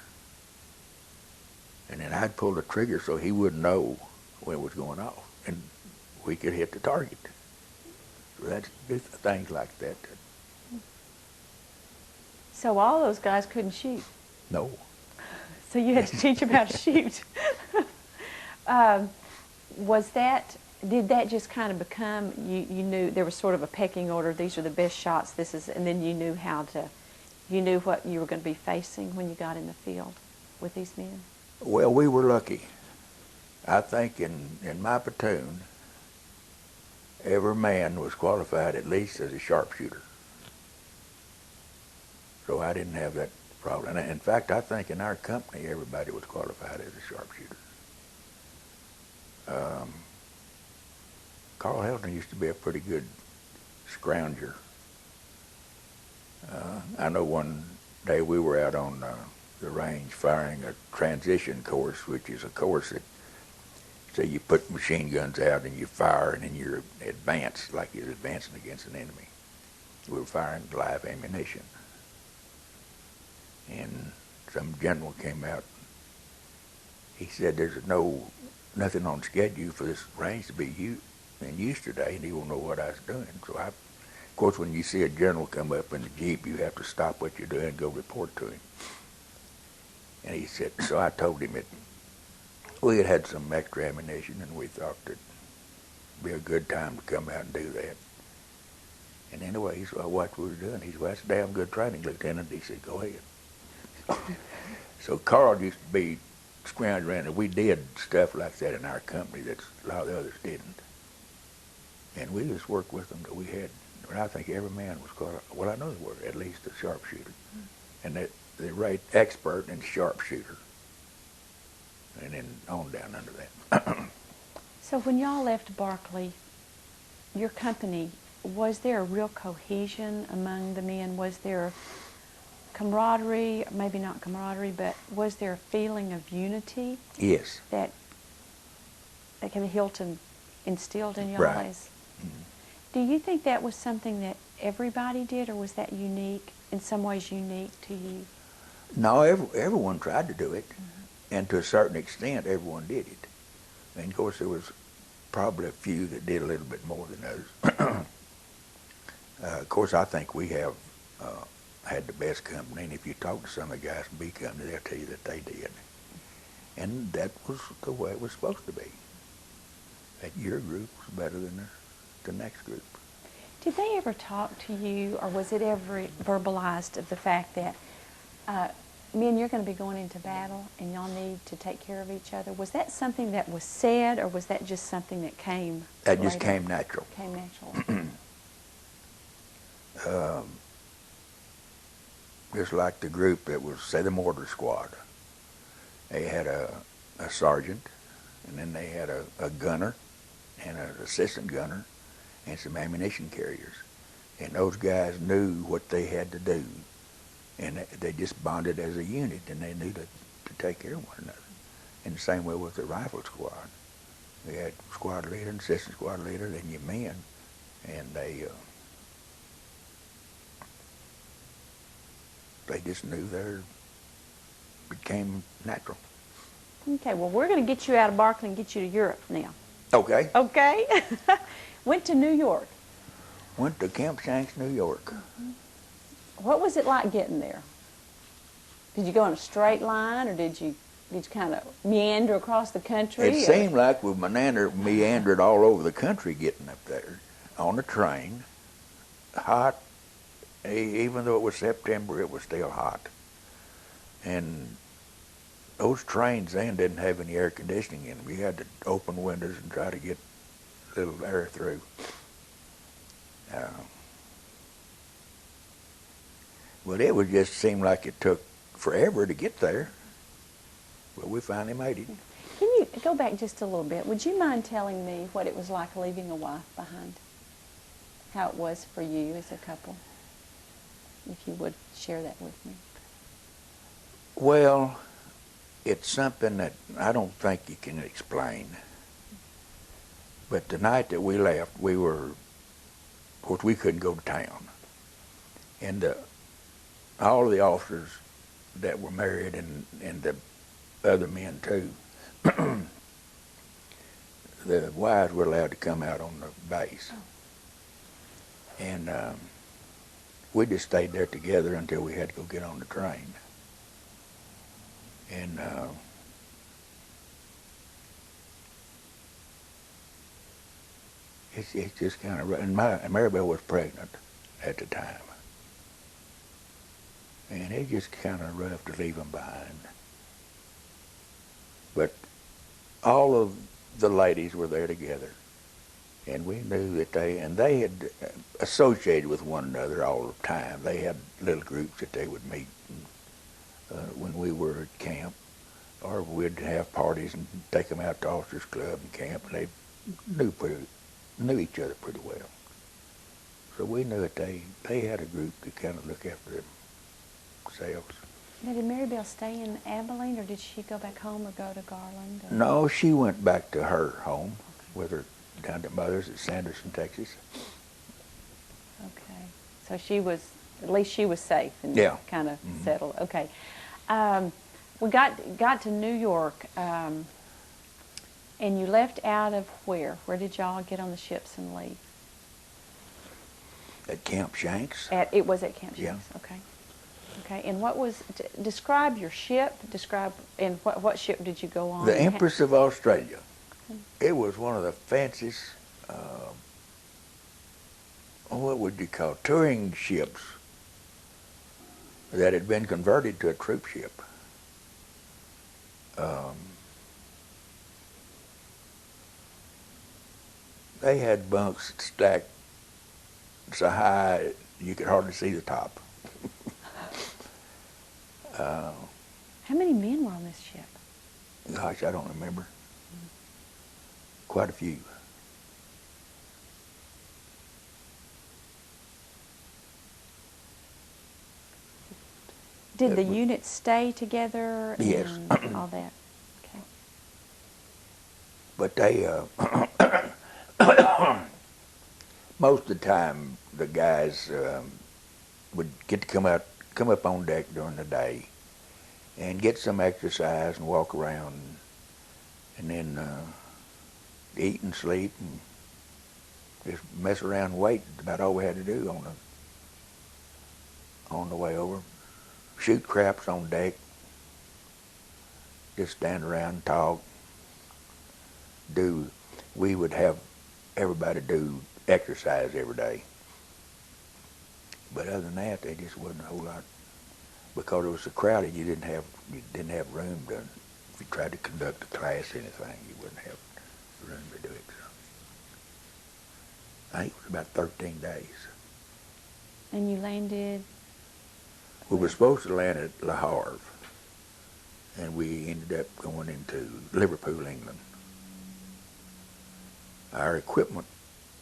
S2: and then I'd pull the trigger so he wouldn't know when it was going off, and we could hit the target. So that's things like that.
S3: So all those guys couldn't shoot.
S2: No.
S3: So you had to teach them how to shoot. Did that just kind of become, you knew there was sort of a pecking order, these are the best shots, and then you knew what you were going to be facing when you got in the field with these men?
S2: Well, we were lucky. I think in my platoon, every man was qualified at least as a sharpshooter. So I didn't have that problem. And in fact, I think in our company, everybody was qualified as a sharpshooter. Carl Helton used to be a pretty good scrounger. I know one day we were out on the range firing a transition course, which is a course that, say, you put machine guns out and you fire, and then you're advanced, like you're advancing against an enemy. We were firing live ammunition. And some general came out. He said, "There's nothing on schedule for this range to be used today," and he won't know what I was doing. So of course, when you see a general come up in the Jeep, you have to stop what you're doing and go report to him. And he said, so I told him that we had some extra ammunition, and we thought it'd be a good time to come out and do that. And anyway, so I watched what we were doing. He said, "Well, that's damn good training, Lieutenant." He said, "Go ahead." So Carl used to be scrounging around, and we did stuff like that in our company that a lot of the others didn't. And we just worked with them till we had, and I think every man was qualified. Well, I know they were at least a sharpshooter. And they rate expert and sharpshooter. and then on down under that.
S3: So when y'all left Barclay, your company, was there a real cohesion among the men? Was there camaraderie, maybe not camaraderie, but was there a feeling of unity
S2: Yes.
S3: that Kevin Hilton instilled in y'all?
S2: Right.
S3: Do you think that was something that everybody did, or was that unique, in some ways unique to you?
S2: No, everyone tried to do it, and to a certain extent, everyone did it. And of course, there was probably a few that did a little bit more than others. Of course, I think we have had the best company, and if you talk to some of the guys in B Company, they'll tell you that they did. And that was the way it was supposed to be. That your group was better than the next group.
S3: Did they ever talk to you, or was it ever verbalized of the fact that men, you're going to be going into battle and y'all need to take care of each other? Was that something that was said, or was that just something that came
S2: That just
S3: later?
S2: came natural.
S3: Came natural.
S2: Just like the group that was, say, the mortar squad. They had a sergeant, and then they had a gunner and an assistant gunner and some ammunition carriers. And those guys knew what they had to do, and they just bonded as a unit, and they knew to take care of one another. And the same way with the rifle squad. We had squad leader and assistant squad leader, then your men, and they just knew became natural.
S3: Okay, well, we're going to get you out of Barclay and get you to Europe now.
S2: Okay.
S3: Okay? Went to New York.
S2: Went to Camp Shanks, New York.
S3: What was it like getting there? Did you go in a straight line, or did you kind of meander across the country?
S2: It seemed like we meandered all over the country getting up there on the train, hot. Even though it was September, it was still hot. And those trains then didn't have any air conditioning in them. You had to open windows and try to get a little air through. But it would just seem like it took forever to get there. But we finally made it.
S3: Can you go back just a little bit? Would you mind telling me what it was like leaving a wife behind? How it was for you as a couple? If you would share that with me.
S2: Well, it's something that I don't think you can explain. But the night that we left, of course, we couldn't go to town. And all of the officers that were married, and the other men too, the wives were allowed to come out on the base. And we just stayed there together until we had to go get on the train. And it's just kind of rough. And Maribel was pregnant at the time. And it's just kind of rough to leave them behind. But all of the ladies were there together. And we knew that they had associated with one another all the time. They had little groups that they would meet when we were at camp, or we'd have parties and take them out to officers' club and camp, and they knew each other pretty well. So we knew that they had a group to kind of look after themselves.
S3: Now, did Maribel stay in Abilene, or did she go back home or go to Garland? Or?
S2: No, she went back to her home with her down to mother's at Sanderson, Texas.
S3: Okay. So she was, at least she was safe and kind of settled. Okay. We got to New York, and you left out of where? Where did y'all get on the ships and leave?
S2: At Camp Shanks.
S3: It was at Camp Shanks.
S2: Yeah.
S3: Okay. Okay. And what was? Describe your ship. And what ship did you go on?
S2: The Empress of Australia. It was one of the fanciest, what would you call, touring ships that had been converted to a troop ship. They had bunks stacked so high you could hardly see the top.
S3: How many men were on this ship?
S2: Gosh, I don't remember. Quite a few.
S3: Did
S2: That
S3: the
S2: was-
S3: units stay together
S2: Yes.
S3: and all that? Okay.
S2: But they, most of the time, the guys would get to come up on deck during the day and get some exercise and walk around and then eat and sleep and just mess around and wait. That's about all we had to do on the way over. Shoot craps on deck. Just stand around and talk. We would have everybody do exercise every day. But other than that, there just wasn't a whole lot. Because it was so crowded, you didn't have room to, if you tried to conduct a class or anything, you wouldn't have room to do it. So I think it was about 13 days.
S3: And you landed?
S2: We were supposed to land at Le Havre, and we ended up going into Liverpool, England. Our equipment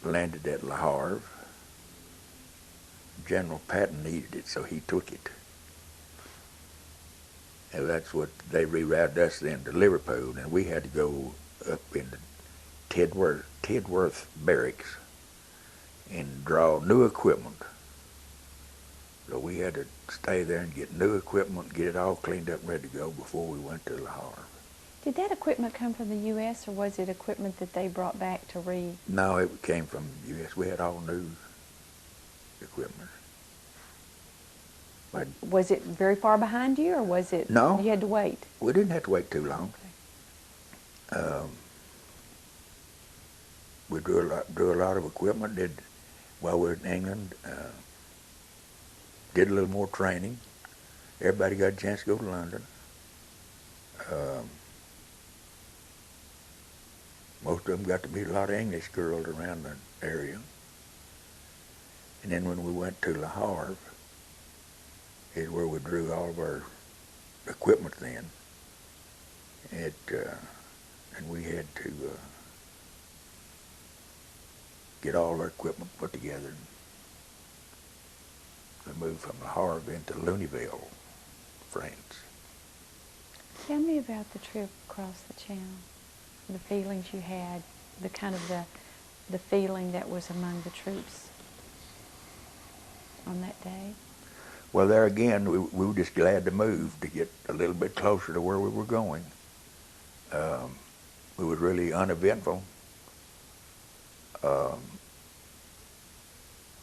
S2: landed at Le Havre. General Patton needed it, so he took it. And that's what they rerouted us then to Liverpool, and we had to go up into Tidworth Barracks and draw new equipment. So we had to stay there and get new equipment, get it all cleaned up and ready to go before we went to Le Havre.
S3: Did that equipment come from the U.S. or was it equipment that they brought back to read?
S2: No, it came from the U.S. We had all new equipment. But
S3: Was it very far behind you or was it?
S2: No.
S3: You had to wait?
S2: we didn't have to wait too long.
S3: Okay.
S2: We drew a lot of equipment. While we were in England, did a little more training. Everybody got a chance to go to London. Most of them got to meet a lot of English girls around the area. And then when we went to Le Havre, is where we drew all of our equipment then. And we had to get all our equipment put together. We moved from Le Havre into Luneville, France.
S3: Tell me about the trip across the channel, the feelings you had, the kind of the feeling that was among the troops on that day.
S2: Well, there again, we were just glad to move to get a little bit closer to where we were going. It was really uneventful.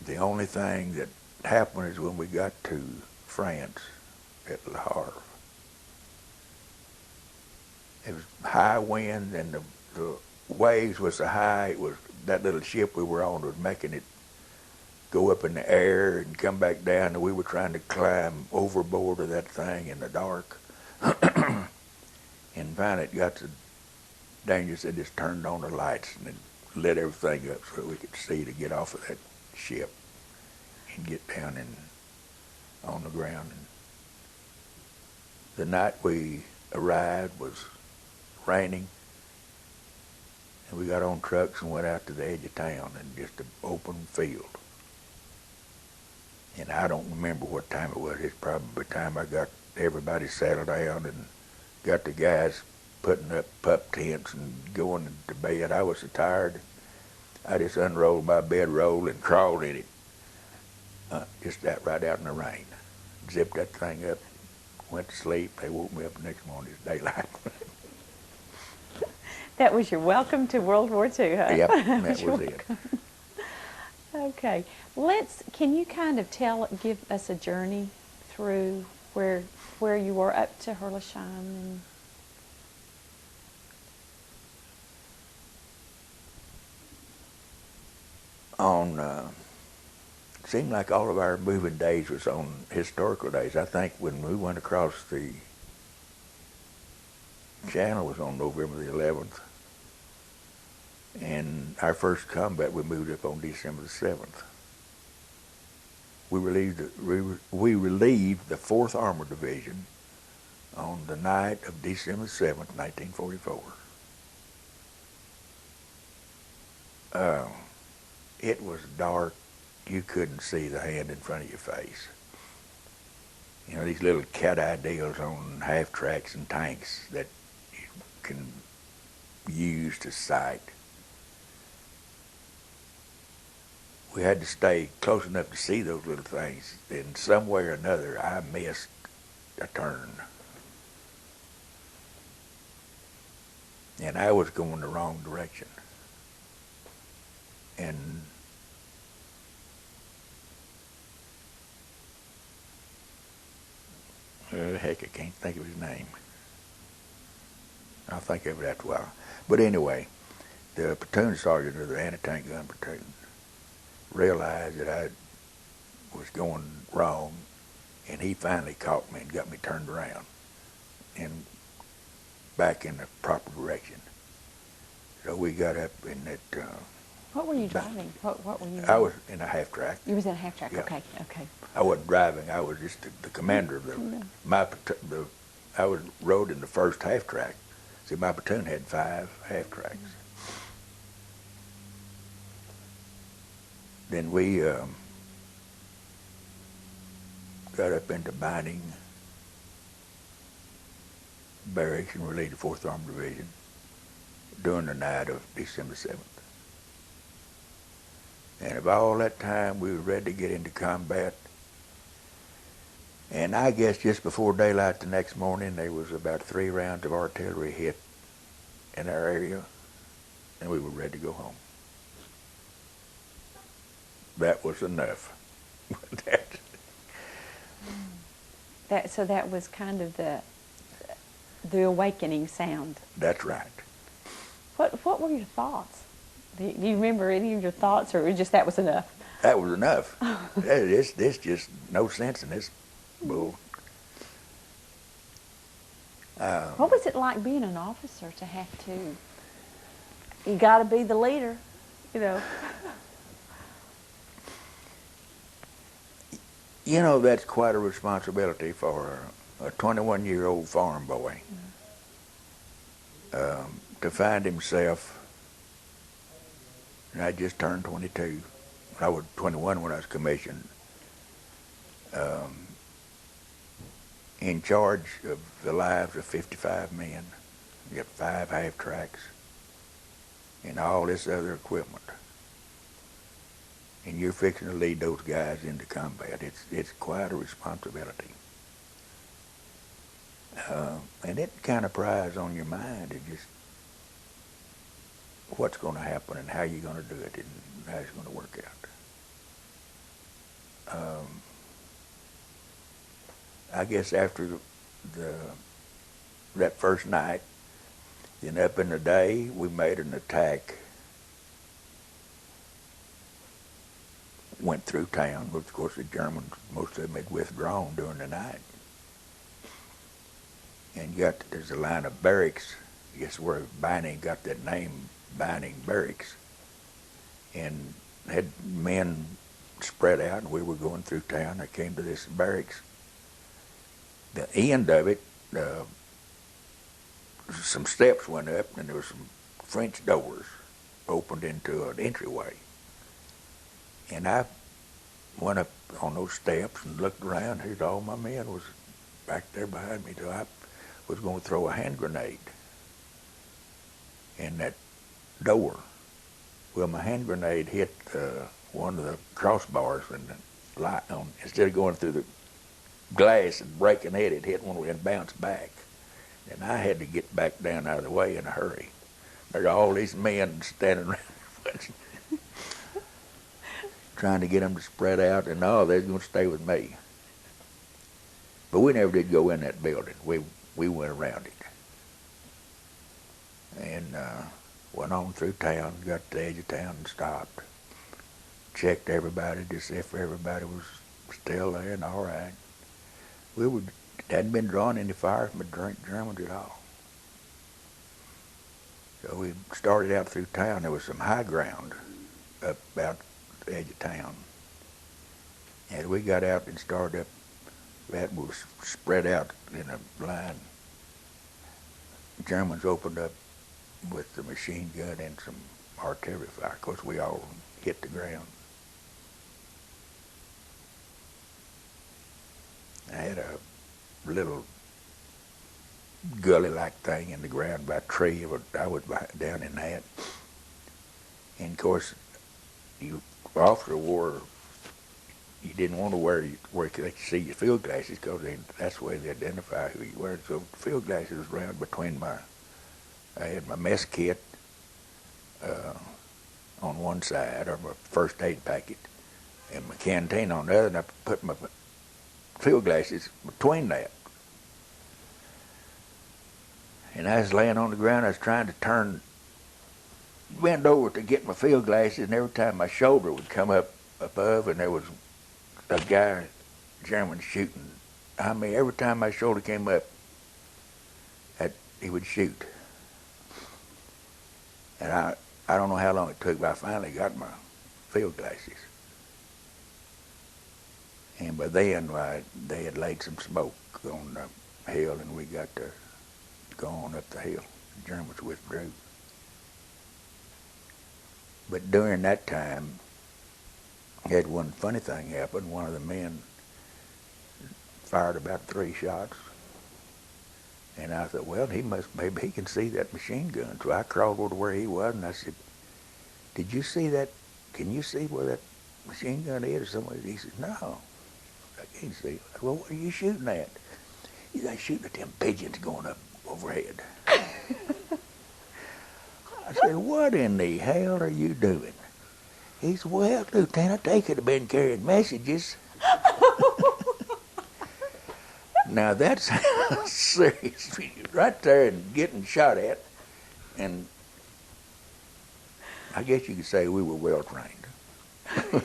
S2: The only thing that happened is when we got to France at Le Havre. It was high wind and the waves was so high, it was that little ship we were on was making it go up in the air and come back down, and we were trying to climb overboard of that thing in the dark. And finally it got so dangerous, they just turned on the lights and it lit everything up so we could see to get off of that ship and get down on the ground. And the night we arrived was raining, and we got on trucks and went out to the edge of town in just an open field. And I don't remember what time it was. It's probably the time I got everybody settled down and got the guys putting up pup tents and going to bed. I was so tired, I just unrolled my bedroll and crawled in it. Just that right out in the rain. Zipped that thing up, went to sleep. They woke me up the next morning. It's daylight.
S3: That was your welcome to World War II, huh?
S2: Yep, that was it.
S3: Okay, can you kind of give us a journey through where you were up to Herleshheim and
S2: It seemed like all of our moving days was on historical days. I think when we went across the channel was on November the 11th. And our first combat, we moved up on December the 7th. We relieved the 4th Armored Division on the night of December 7th, 1944. It was dark. You couldn't see the hand in front of your face. You know, these little cat-eye deals on half-tracks and tanks that you can use to sight. We had to stay close enough to see those little things. In some way or another, I missed a turn. And I was going the wrong direction. And heck, I can't think of his name. I'll think of it after a while. But anyway, the platoon sergeant of the anti-tank gun platoon realized that I was going wrong, and he finally caught me and got me turned around and back in the proper direction. So we got up in that.
S3: What were you driving? What were you?
S2: I was in a half track.
S3: You was in a half track.
S2: Yeah.
S3: Okay.
S2: I wasn't driving. I was just the commander of I was rode in the first half track. See, my platoon had 5 half tracks. Then we got up into Binding Barracks and relieved the 4th Armored Division during the night of December 7th. And of all that time, we were ready to get into combat. And I guess just before daylight the next morning, there was about 3 rounds of artillery hit in our area, and we were ready to go home. That was enough.
S3: So that was kind of the awakening sound.
S2: That's right.
S3: What were your thoughts? Do you remember any of your thoughts, or just that was enough?
S2: That was enough. There's just no sense in this bull.
S3: What was it like being an officer to have to? You got to be the leader, you know.
S2: You know, that's quite a responsibility for a 21-year-old farm boy to find himself. And I just turned 22. I was 21 when I was commissioned. In charge of the lives of 55 men. You got 5 half tracks and all this other equipment. And you're fixing to lead those guys into combat. It's quite a responsibility. And it kind of pries on your mind and just what's going to happen and how you're going to do it and how it's going to work out. I guess after that first night, then up in the day, we made an attack. Went through town, but of course the Germans, most of them had withdrawn during the night. And there's a line of barracks, I guess where Binding got that name, Binding Barracks. And had men spread out, and we were going through town. I came to this barracks. The end of it, some steps went up, and there were some French doors opened into an entryway. And I went up on those steps and looked around. Here's all my men was back there behind me. So I was going to throw a hand grenade in that door. Well, my hand grenade hit one of the crossbars and the light on. Instead of going through the glass and breaking it hit one and bounced back. And I had to get back down out of the way in a hurry. There's all these men standing around trying to get them to spread out, and no, they're going to stay with me. But we never did go in that building. We went around it. And went on through town, got to the edge of town and stopped. Checked everybody to see if everybody was still there and all right. Hadn't been drawing any fire from the Germans at all. So we started out through town. There was some high ground up about the edge of town. And we got out and started up that was spread out in a line. The Germans opened up with the machine gun and some artillery fire. Of course, we all hit the ground. I had a little gully-like thing in the ground by a tree. I was down in that. And of course, you officer wore, you didn't want to wear where they could see your field glasses because that's the way they identify who you were. So field glasses was round between I had my mess kit on one side, or my first aid packet, and my canteen on the other, and I put my field glasses between that. And I was laying on the ground, I was trying to bend over to get my field glasses, and every time my shoulder would come up above, and there was a guy, German, shooting. I mean, every time my shoulder came up, he would shoot. And I don't know how long it took, but I finally got my field glasses. And by then, they had laid some smoke on the hill, and we got to go on up the hill. The Germans withdrew. But during that time, had one funny thing happen. One of the men fired about 3 shots. And I thought, well, maybe he can see that machine gun. So I crawled over to where he was, and I said, did you see that? Can you see where that machine gun is? Or somewhere? He said, no, I can't see. I said, well, what are you shooting at? He said, I'm shooting at them pigeons going up overhead. I said, what in the hell are you doing? He said, well, Lieutenant, they could have been carrying messages. Now that's serious. Right there and getting shot at. And I guess you could say we were well trained.
S1: I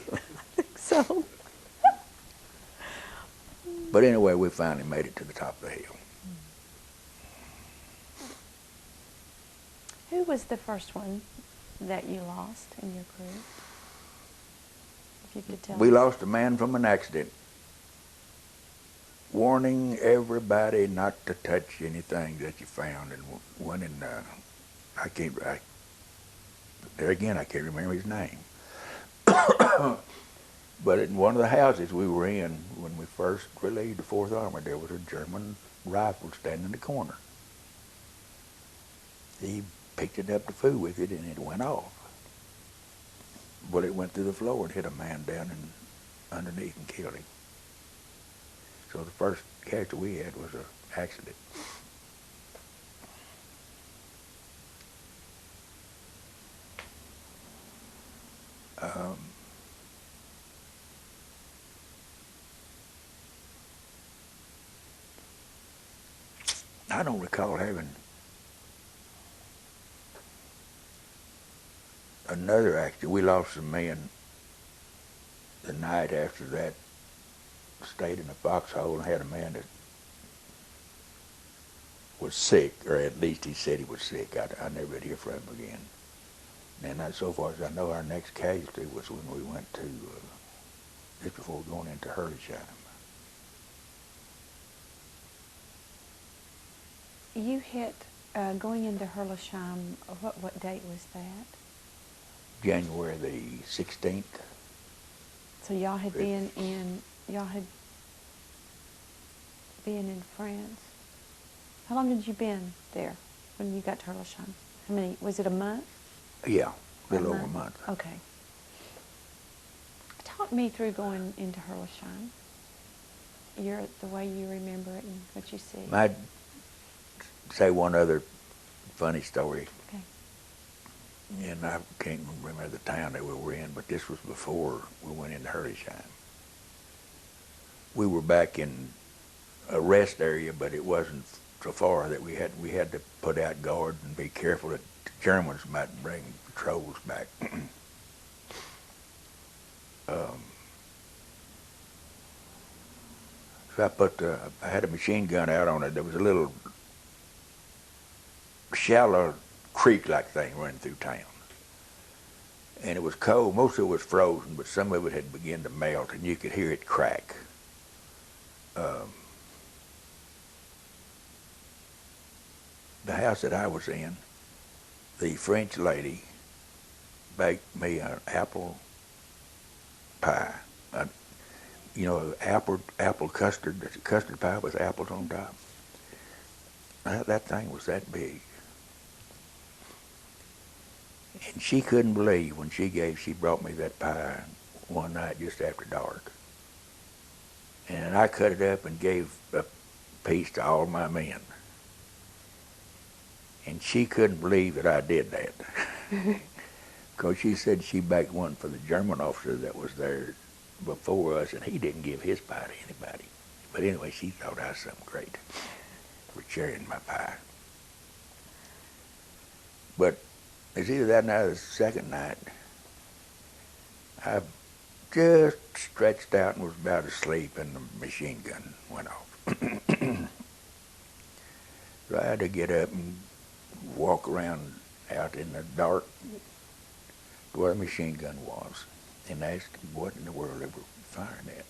S1: think so.
S2: But anyway, we finally made it to the top of the hill.
S1: Who was the first one that you lost in your crew? If you could tell
S2: We
S1: us.
S2: lost a man from an accident. Warning everybody not to touch anything that you found. And one in, there again, I can't remember his name. But in one of the houses we were in, when we first relieved the 4th Armored, there was a German rifle standing in the corner. He picked it up to fool with it, and it went off. But it went through the floor and hit a man down underneath and killed him. So the first casualty we had was an accident. I don't recall having another accident. We lost some men the night after that. Stayed in a foxhole and had a man that was sick, or at least he said he was sick. I never did hear from him again. And so far as I know, our next casualty was when we went to, just before going into Hurlesheim.
S1: You hit, going into Hurlesheim, what date was that?
S2: January the 16th.
S1: So y'all had been in France. How long had you been there when you got to Hurlesheim? How many, was it a month?
S2: Yeah, a little over a month.
S1: Okay. Talk me through going into Hurlesheim. The way you remember it and what you see.
S2: I'd say one other funny story.
S1: Okay.
S2: And I can't remember the town that we were in, but this was before we went into Hurlesheim. We were back in a rest area, but it wasn't so far that we had to put out guard and be careful that the Germans might bring patrols back. So I had a machine gun out on it. There was a little shallow creek-like thing running through town. And it was cold. Most of it was frozen, but some of it had begun to melt, and you could hear it crack. the house that I was in, the French lady baked me an apple pie. You know, apple custard pie with apples on top. That thing was that big. And she couldn't believe when she brought me that pie one night just after dark. And I cut it up and gave a piece to all my men. And she couldn't believe that I did that. Because she said she baked one for the German officer that was there before us, and he didn't give his pie to anybody. But anyway, she thought I was something great for sharing my pie. But it's either that night or the second night, I just stretched out and was about to sleep, and the machine gun went off. So I had to get up and walk around out in the dark where the machine gun was and ask what in the world they were firing at.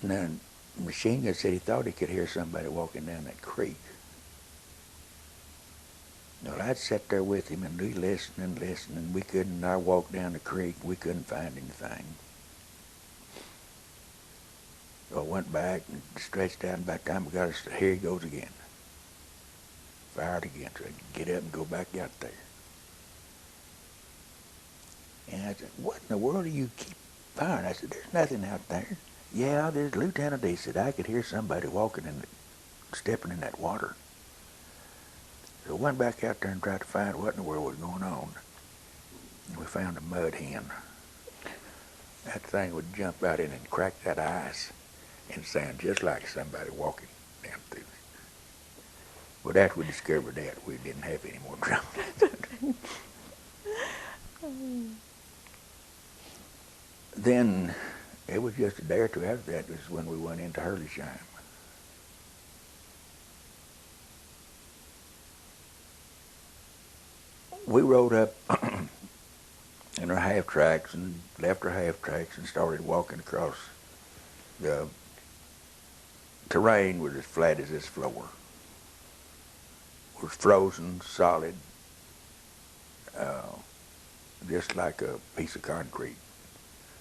S2: And then the machine gun said he thought he could hear somebody walking down that creek. Well, I'd sat there with him and we listened. We couldn't, I walked down the creek, we couldn't find anything. So I went back and stretched out, and by the time we got us, here he goes again. Fired again, so I could get up and go back out there. And I said, what in the world do you keep firing? I said, there's nothing out there. Yeah, there's Lieutenant. He said, I could hear somebody walking stepping in that water. So I went back out there and tried to find what in the world was going on. And we found a mud hen. That thing would jump out in and crack that ice and sound just like somebody walking down through it. But after we discovered that, we didn't have any more trouble. Then it was just a day or two after that was when we went into Hurleyshime. We rode up in our half tracks and left our half tracks and started walking across. The terrain was as flat as this floor. It was frozen, solid, just like a piece of concrete.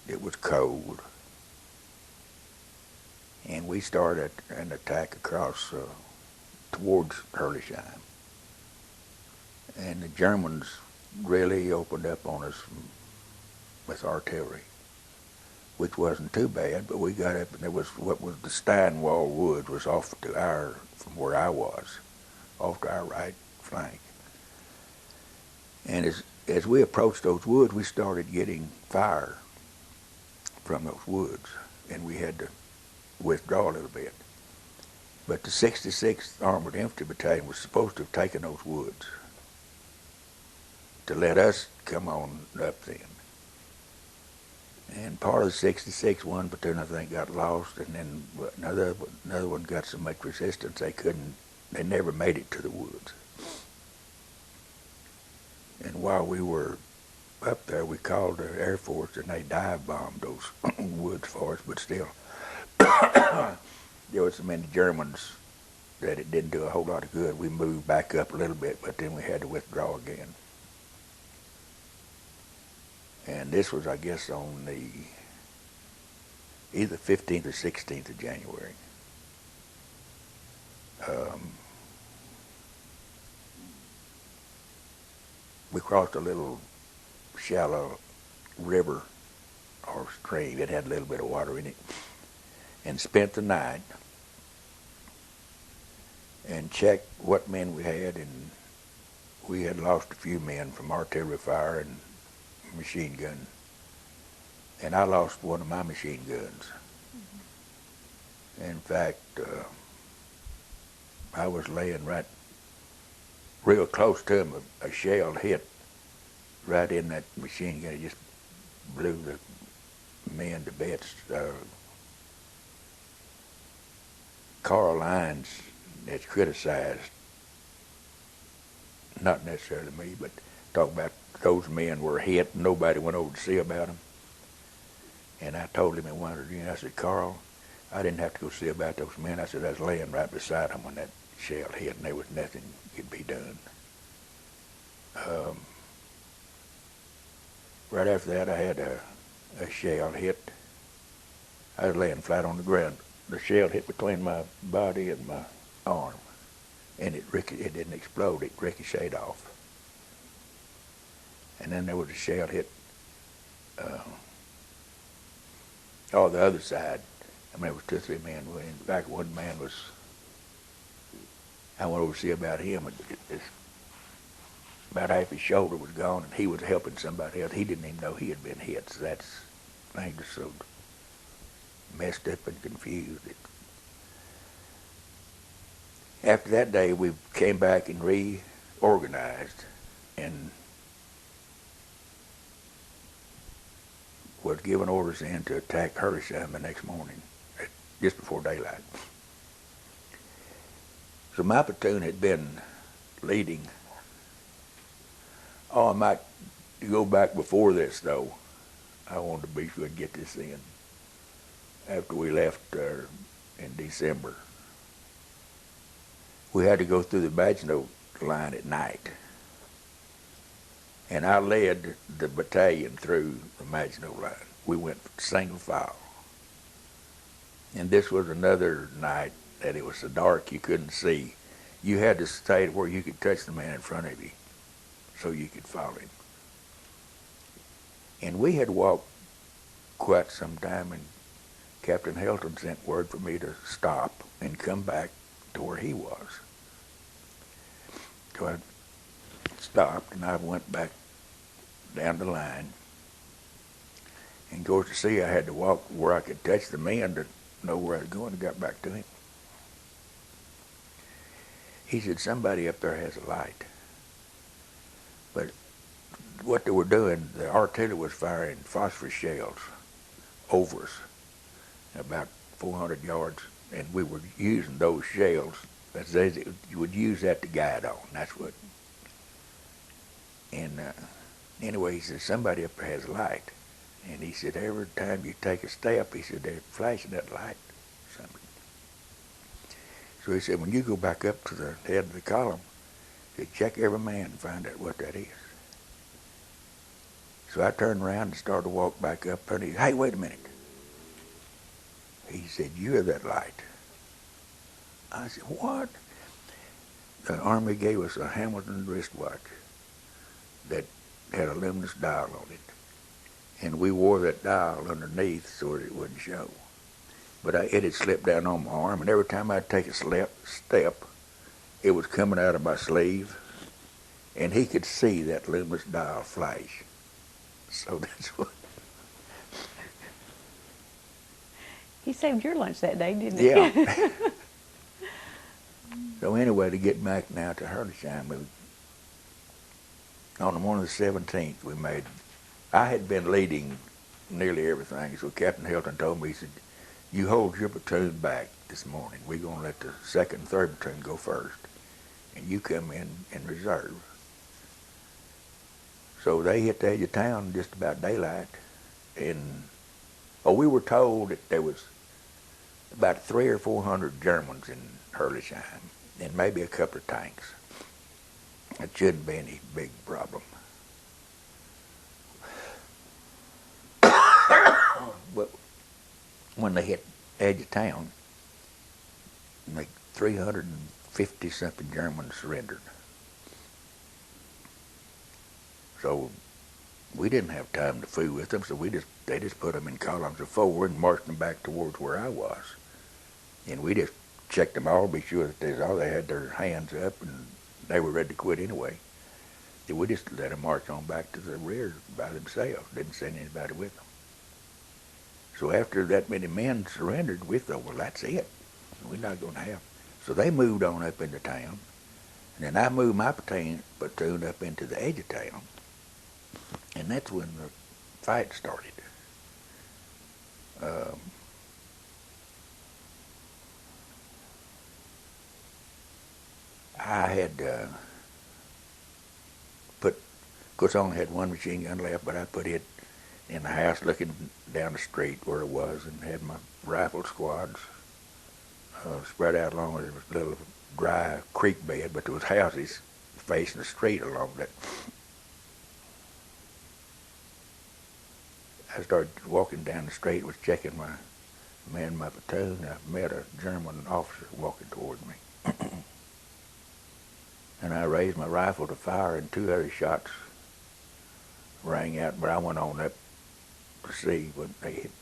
S2: It was cold. And we started an attack across towards Hurleyshime. And the Germans really opened up on us with artillery, which wasn't too bad, but we got up and there was what was the Steinwall Woods was off to from where I was, off to our right flank. And as we approached those woods, we started getting fire from those woods, and we had to withdraw a little bit. But the 66th Armored Infantry Battalion was supposed to have taken those woods to let us come on up then. And part of the 66th, one platoon I think got lost, and then another one got so much resistance they never made it to the woods. And while we were up there, we called the Air Force and they dive bombed those woods for us, but still there were so many Germans that it didn't do a whole lot of good. We moved back up a little bit, but then we had to withdraw again. And this was, I guess, on the either 15th or 16th of January. We crossed a little shallow river or stream. It had a little bit of water in it. And spent the night and checked what men we had, and we had lost a few men from artillery fire and machine gun. And I lost one of my machine guns. Mm-hmm. In fact, I was laying right real close to him. A shell hit right in that machine gun. It just blew the men to bits. Carl Lyons has criticized, not necessarily me, but talk about those men were hit and nobody went over to see about them. And I told him in one interview, I said, Carl, I didn't have to go see about those men. I said, I was laying right beside them when that shell hit, and there was nothing could be done. Right after that, I had a shell hit. I was laying flat on the ground. The shell hit between my body and my arm, and it didn't explode. It ricocheted off. And then there was a shell hit the other side. I mean, there was 2 or 3 men. In fact, one man was, I went over to see about him. About half his shoulder was gone, and he was helping somebody else. He didn't even know he had been hit. So things are so messed up and confused. After that day, we came back and reorganized and was given orders in to attack Herlisheim the next morning, just before daylight. So my platoon had been leading. Oh, I might go back before this, though. I wanted to be sure to get this in. After we left in December, we had to go through the Maginot line at night. And I led the battalion through the Maginot line. We went single file. And this was another night that it was so dark you couldn't see. You had to stay where you could touch the man in front of you so you could follow him. And we had walked quite some time, and Captain Helton sent word for me to stop and come back to where he was. So I stopped, and I went back down the line. And of course, to see, I had to walk where I could touch the man to know where I was going. And got back to him. He said, somebody up there has a light. But what they were doing, the artillery was firing phosphorus shells over us, about 400 yards, and we were using those shells. You would use that to guide on. That's what. And anyway, he said, somebody up there has a light. And he said, every time you take a step, he said, they're flashing that light. So he said, when you go back up to the head of the column, you check every man and find out what that is. So I turned around and started to walk back up, and he said, hey, wait a minute. He said, you're that light. I said, what? The Army gave us a Hamilton wristwatch that had a luminous dial on it. And we wore that dial underneath so that it wouldn't show. But it had slipped down on my arm, and every time I'd take a step, it was coming out of my sleeve, and he could see that luminous dial flash. So that's what.
S3: He saved your lunch that day, didn't he?
S2: Yeah. So anyway, to get back now to Herlisheim, on the morning of the 17th, I had been leading nearly everything, so Captain Hilton told me, he said, you hold your platoon back this morning. We're going to let the 2nd and 3rd platoon go first, and you come in reserve. So they hit the edge of town just about daylight, and we were told that there was about 300 or 400 Germans in Herlisheim, and maybe a couple of tanks. It shouldn't be any big problem. But when they hit the edge of town, like 350-something Germans surrendered. So we didn't have time to fool with them, so they just put them in columns of 4 and marched them back towards where I was. And we just checked them all, be sure that they had their hands up and they were ready to quit anyway. So we just let them march on back to the rear by themselves, didn't send anybody with them. So after that many men surrendered, we thought, well, that's it. We're not going to have. So they moved on up into town, and then I moved my platoon up into the edge of town, and that's when the fight started. I had of course I only had one machine gun left, but I put it in the house looking down the street where it was, and had my rifle squads spread out along with little dry creek bed, but there was houses facing the street along that. I started walking down the street, was checking my man, my platoon. I met a German officer walking toward me. And I raised my rifle to fire, and 2 other shots rang out, but I went on up to see when they hit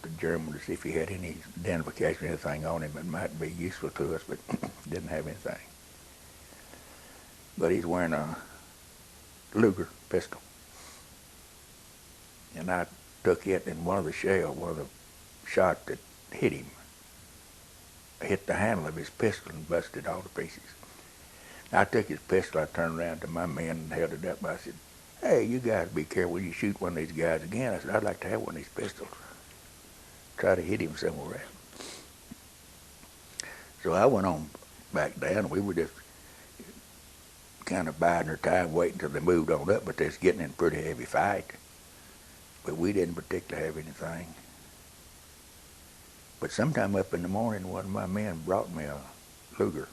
S2: the German to see if he had any identification or anything on him that might be useful to us, but didn't have anything. But he's wearing a Luger pistol. And I took it, and one of the shot that hit him hit the handle of his pistol and busted all to pieces. I took his pistol, I turned around to my men and held it up. I said, "Hey, you guys be careful when you shoot one of these guys again." I said, "I'd like to have one of these pistols." Try to hit him somewhere else. So I went on back down. We were just kind of biding our time, waiting until they moved on up, but they was getting in a pretty heavy fight. But we didn't particularly have anything. But sometime up in the morning, one of my men brought me a Luger.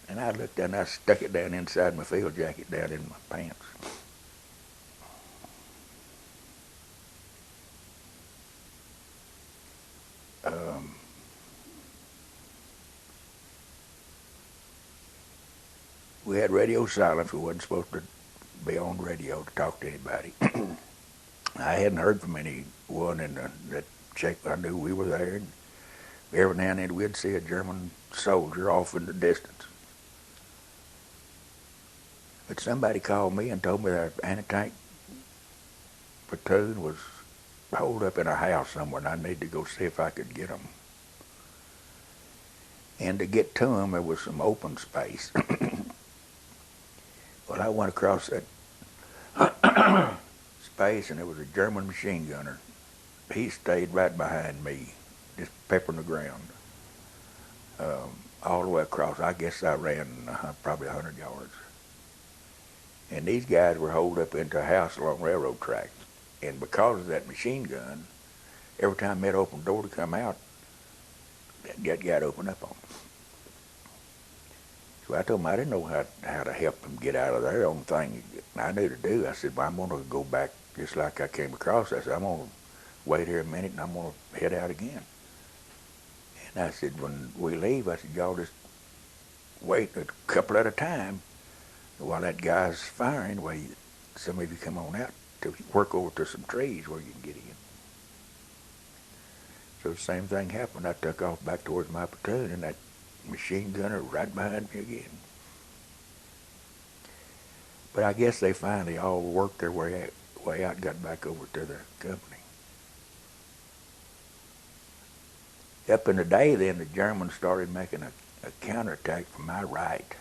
S2: And I looked down, I stuck it down inside my field jacket down in my pants. We had radio silence. We wasn't supposed to be on radio to talk to anybody. I hadn't heard from anyone in that check. I knew we were there, and every now and then we'd see a German soldier off in the distance. But somebody called me and told me that anti-tank platoon was holed up in a house somewhere, and I needed to go see if I could get them. And to get to them, there was some open space. Well, I went across that space, and there was a German machine gunner. He stayed right behind me, just peppering the ground, all the way across. I guess I ran probably 100 yards. And these guys were holed up into a house along railroad tracks. And because of that machine gun, every time they'd open the door to come out, that guy'd open up on them. So I told them I didn't know how to help them get out of there. The only thing I knew to do, I said, "Well, I'm going to go back just like I came across." I said, "I'm going to wait here a minute and I'm going to head out again." And I said, "When we leave," I said, "y'all just wait a couple at a time while that guy's firing, while some of you come on out to work over to some trees where you can get in." So the same thing happened. I took off back towards my platoon, and that machine gunner right behind me again. But I guess they finally all worked their way out and got back over to their company. Up in the day then, the Germans started making a counterattack from my right.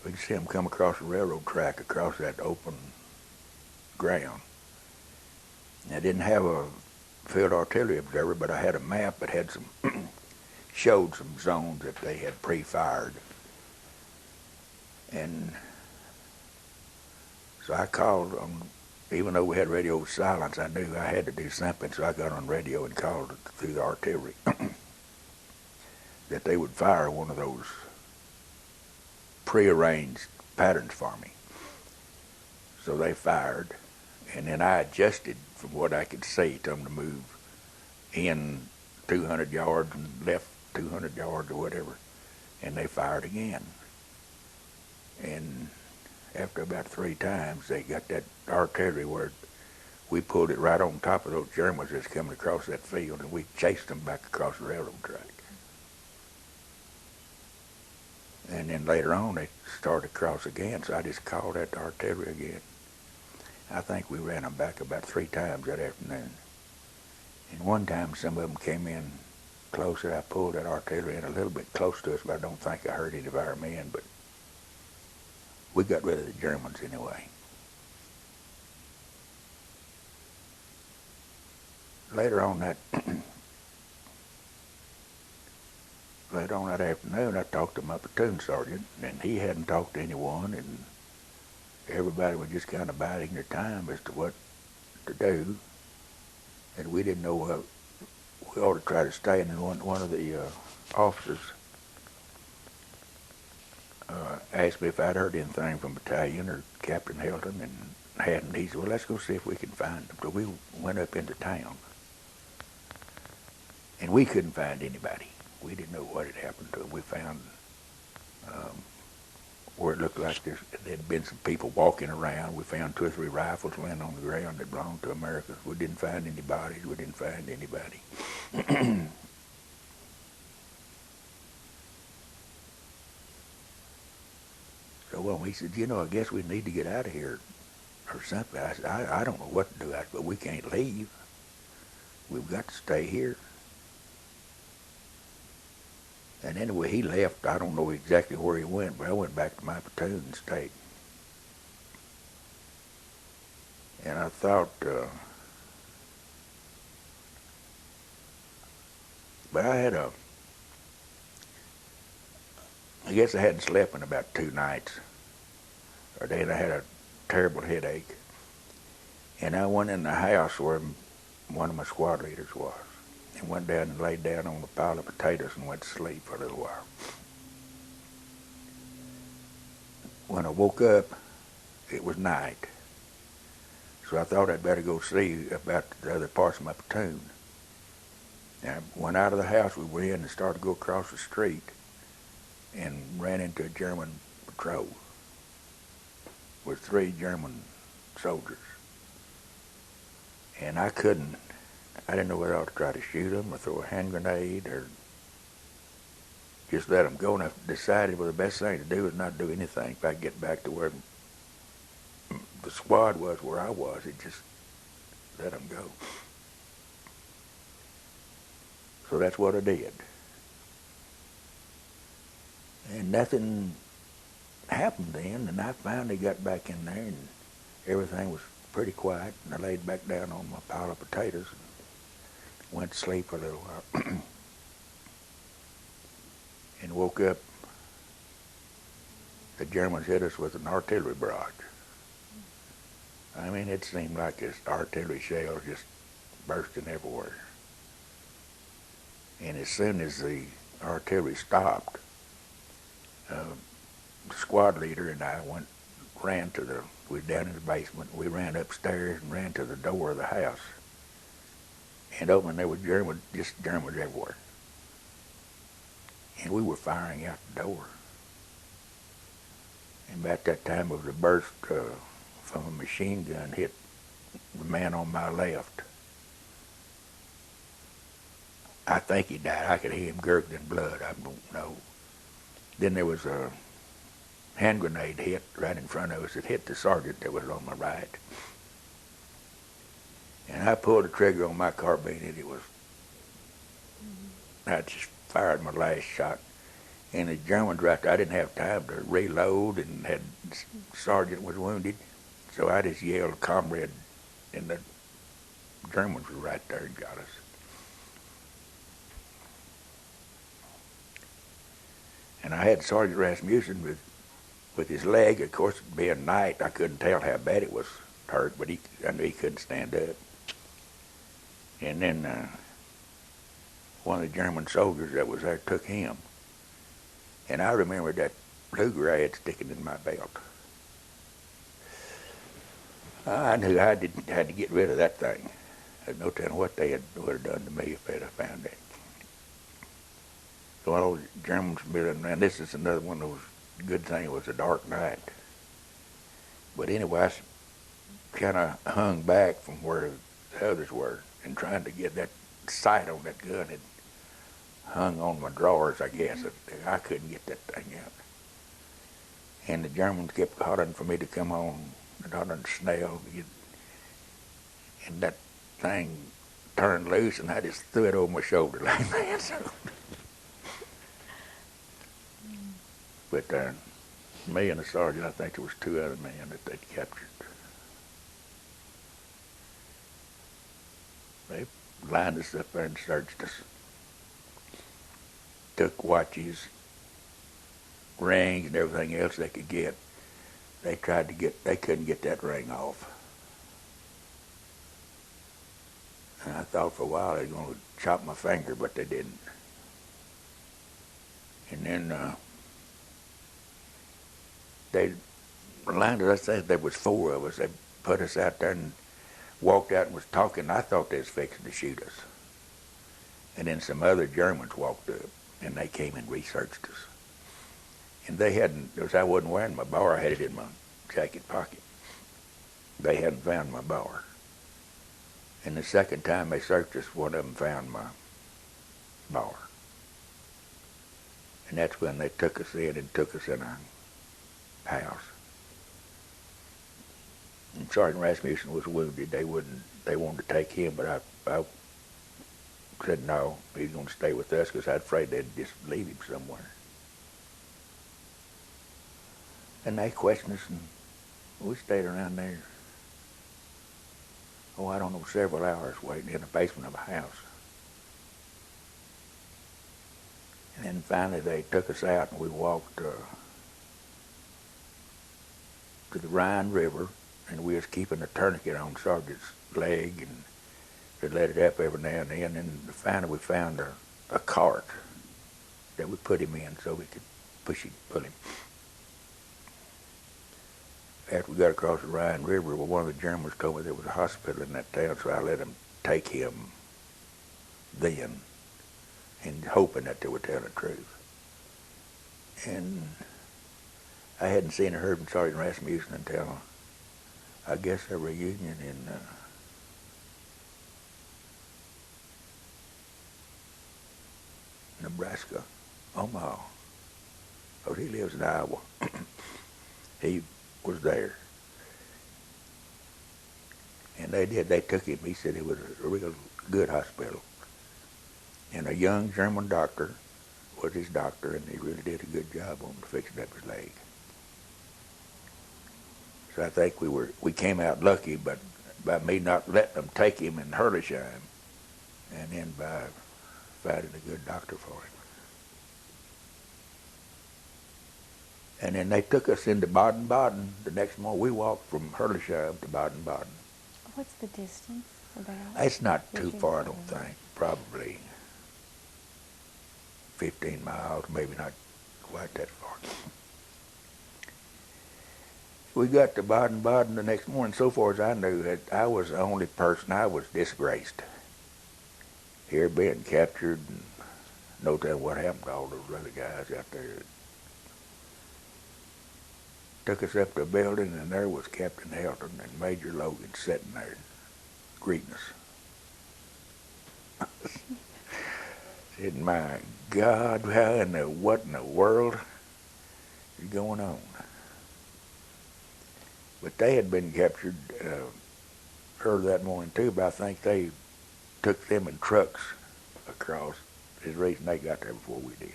S2: We could see them come across the railroad track, across that open ground. And I didn't have a field artillery observer, but I had a map that had showed some zones that they had pre-fired. And so I called on, even though we had radio silence, I knew I had to do something, so I got on radio and called through the artillery that they would fire one of those prearranged patterns for me. So they fired, and then I adjusted from what I could see to them to move in 200 yards and left 200 yards or whatever, and they fired again. And after about 3 times, they got that artillery where we pulled it right on top of those Germans that's coming across that field, and we chased them back across the railroad track. And then later on, they started across again, so I just called that artillery again. I think we ran them back about 3 times that afternoon. And one time, some of them came in closer. I pulled that artillery in a little bit close to us, but I don't think I hurt any of our men. But we got rid of the Germans anyway. Later on that afternoon, I talked to my platoon sergeant, and he hadn't talked to anyone, and everybody was just kind of biding their time as to what to do. And we didn't know we ought to try to stay. And then one of the officers asked me if I'd heard anything from Battalion or Captain Hilton, and hadn't. He said, well, let's go see if we can find them. So we went up into town, and we couldn't find anybody. We didn't know what had happened to them. We found where it looked like there'd been some people walking around. We found 2 or 3 rifles laying on the ground that belonged to Americans. We didn't find any bodies. We didn't find anybody. So, well, he said, you know, I guess we need to get out of here or something. I said, I don't know what to do, but we can't leave. We've got to stay here. And anyway, he left. I don't know exactly where he went, but I went back to my platoon and stayed. And I thought, but I guess I hadn't slept in about 2 nights. Or then I had a terrible headache. And I went in the house where one of my squad leaders was, and went down and laid down on a pile of potatoes and went to sleep for a little while. When I woke up, it was night. So I thought I'd better go see about the other parts of my platoon. And I went out of the house we were in and started to go across the street and ran into a German patrol with 3 German soldiers. And I didn't know whether I ought to try to shoot them or throw a hand grenade or just let them go. And I decided, well, the best thing to do is not do anything. If I get back to where the squad was, where I was, it just let them go. So that's what I did. And nothing happened then, and I finally got back in there, and everything was pretty quiet, and I laid back down on my pile of potatoes and went to sleep for a little while. And woke up. The Germans hit us with an artillery barrage. I mean, it seemed like this artillery shells just bursting everywhere. And as soon as the artillery stopped, the squad leader and I we were down in the basement. We ran upstairs and ran to the door of the house. And opened, there were Germans everywhere. And we were firing out the door. And about that time, it was a burst from a machine gun hit the man on my left. I think he died. I could hear him gurgling blood. I don't know. Then there was a hand grenade hit right in front of us. It hit the sergeant that was on my right. And I pulled the trigger on my carbine, and it was, I just fired my last shot. And the Germans right there, I didn't have time to reload, and the sergeant was wounded. So I just yelled, comrade, and the Germans were right there and got us. And I had Sergeant Rasmussen with his leg. Of course, being night, I couldn't tell how bad it was hurt, but I knew he couldn't stand up. And then one of the German soldiers that was there took him. And I remember that Luger I had sticking in my belt. I knew I had to get rid of that thing. There's no telling what they would have done to me if they'd have found it. So all those Germans milling around. This is another one of those good things. It was a dark night. But anyway, I kind of hung back from where the others were and trying to get that sight on that gun. It hung on my drawers, I guess. I couldn't get that thing out. And the Germans kept hollering for me to come on, and hollering to Snell. And that thing turned loose, and I just threw it over my shoulder like that. So. But me and the sergeant, I think there was 2 other men that they'd captured. They lined us up there and searched us. Took watches, rings, and everything else they could get. They couldn't get that ring off. And I thought for a while they were going to chop my finger, but they didn't. And then they landed us. There was 4 of us. They put us out there and walked out and was talking. I thought they was fixing to shoot us. And then some other Germans walked up, and they came and researched us. And they hadn't, because I wasn't wearing my bar, I had it in my jacket pocket. They hadn't found my bar. And the second time they searched us, one of them found my bar. And that's when they took us in and took us in a house. And Sergeant Rasmussen was wounded. They wanted to take him, but I said no, he's going to stay with us because I was afraid they'd just leave him somewhere. And they questioned us, and we stayed around there. Oh, I don't know, several hours waiting in the basement of a house. And then finally they took us out and we walked to the Rhine River, and we was keeping a tourniquet on Sergeant's leg and they let it up every now and then. And finally we found a cart that we put him in so we could pull him. After we got across the Rhine River, well, one of the Germans told me there was a hospital in that town, so I let them take him then, and hoping that they would tell the truth. And I hadn't seen or heard from Sergeant Rasmussen until, I guess, a reunion in Nebraska, Omaha. Oh, he lives in Iowa. He was there. And they took him. He said it was a real good hospital. And a young German doctor was his doctor, and he really did a good job on fixing up his leg. So I think we came out lucky, but by me not letting them take him in Herlisheim, and then by finding a good doctor for him. And then they took us into Baden-Baden. The next morning, we walked from Herlisheim to Baden-Baden.
S3: What's the distance about?
S2: It's not too far, I don't think. Probably 15 miles, maybe not quite that far. We got to Baden-Baden the next morning. So far as I knew, I was the only person. I was disgraced. Here being captured, and no telling what happened to all those other guys out there. Took us up to a building, and there was Captain Helton and Major Logan sitting there greeting us. Said, my God, what in the world is going on? But they had been captured early that morning too, but I think they took them in trucks across. Is the reason they got there before we did.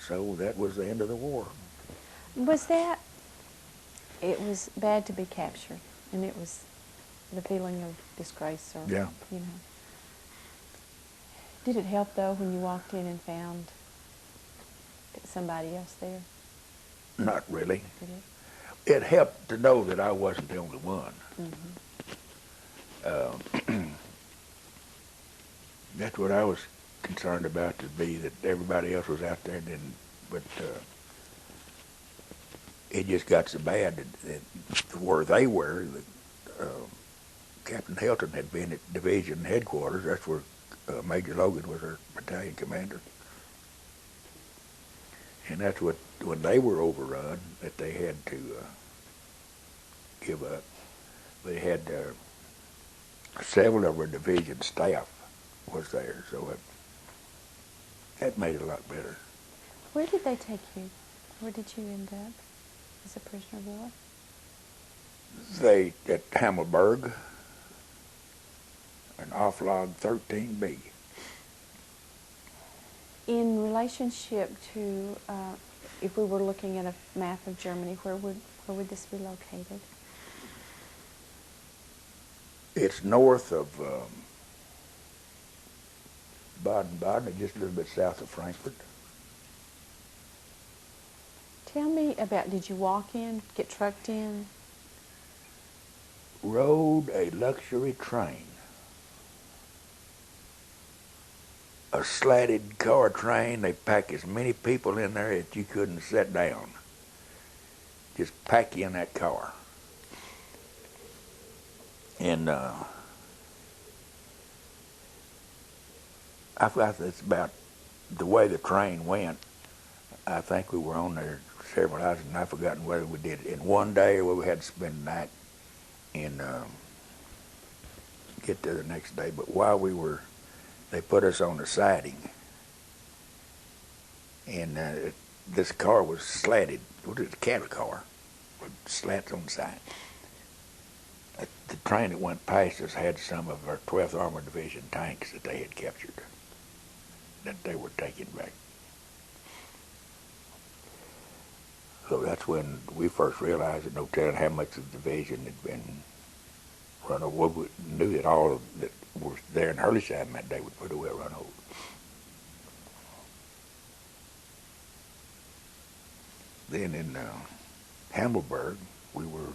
S2: So that was the end of the war.
S3: It was bad to be captured, and it was the feeling of disgrace, or,
S2: Yeah.
S3: you know. Did it help, though, when you walked in and found somebody else there?
S2: Not really.
S3: Did it?
S2: It helped to know that I wasn't the only one.
S3: Mm-hmm.
S2: That's what I was concerned about, to be that everybody else was out there, but it just got so bad that where they were, Captain Helton had been at division headquarters. That's where Major Logan was our battalion commander. And that's what, when they were overrun, that they had to give up. They had several of our division staff was there, so that made it a lot better.
S3: Where did they take you? Where did you end up as a prisoner of war?
S2: They, at Hammelburg, an off-log 13B.
S3: In relationship to, if we were looking at a map of Germany, where would this be located?
S2: It's north of Baden-Baden, just a little bit south of Frankfurt.
S3: Tell me about, did you walk in, get trucked in?
S2: rode a luxury train, a slatted car train. They pack as many people in there that you couldn't sit down. Just pack you in that car. And I thought that's about the way the train went. I think we were on there several hours, and I've forgotten whether we did it in one day or whether we had to spend the night and get there the next day. But while we were, they put us on the siding, and this car was slatted. It was a cattle car with slats on the side. The train that went past us had some of our 12th Armored Division tanks that they had captured, that they were taking back. So that's when we first realized that no telling how much of the division had been run over. We knew that all of that was there in Hurleyside that day would pretty well run over. Then in Hammelburg, we were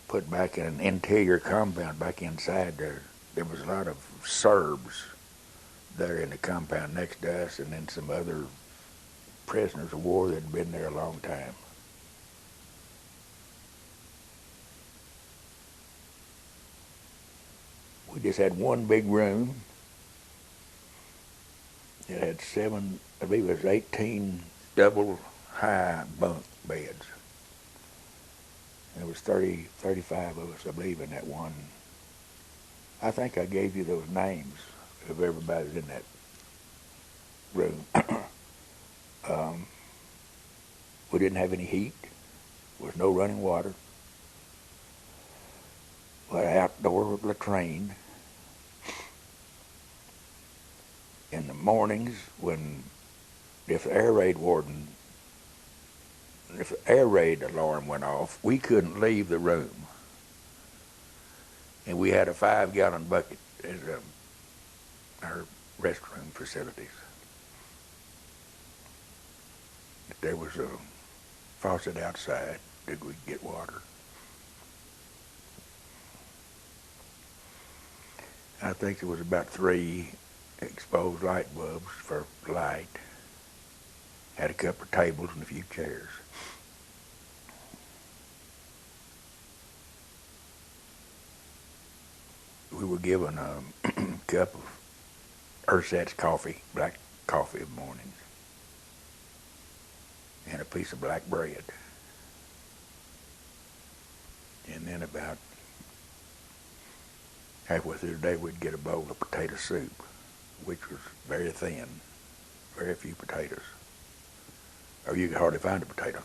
S2: put back in an interior compound back inside there. There was a lot of Serbs there in the compound next to us, and then some other prisoners of war that had been there a long time. We just had one big room. It had I believe it was 18 double high bunk beds. There was 35 of us, I believe, in that one. I think I gave you those names of everybody in that room. We didn't have any heat. There was no running water. We had an outdoor latrine. In the mornings, if the air raid alarm went off, we couldn't leave the room. And we had a 5-gallon bucket as our restroom facilities. There was a faucet outside that we'd get water. I think there was about 3 exposed light bulbs for light. Had a couple of tables and a few chairs. We were given a cup of Ersatz coffee, black coffee of mornings, and a piece of black bread. And then about halfway through the day, we'd get a bowl of potato soup, which was very thin, very few potatoes. Or you could hardly find a potato.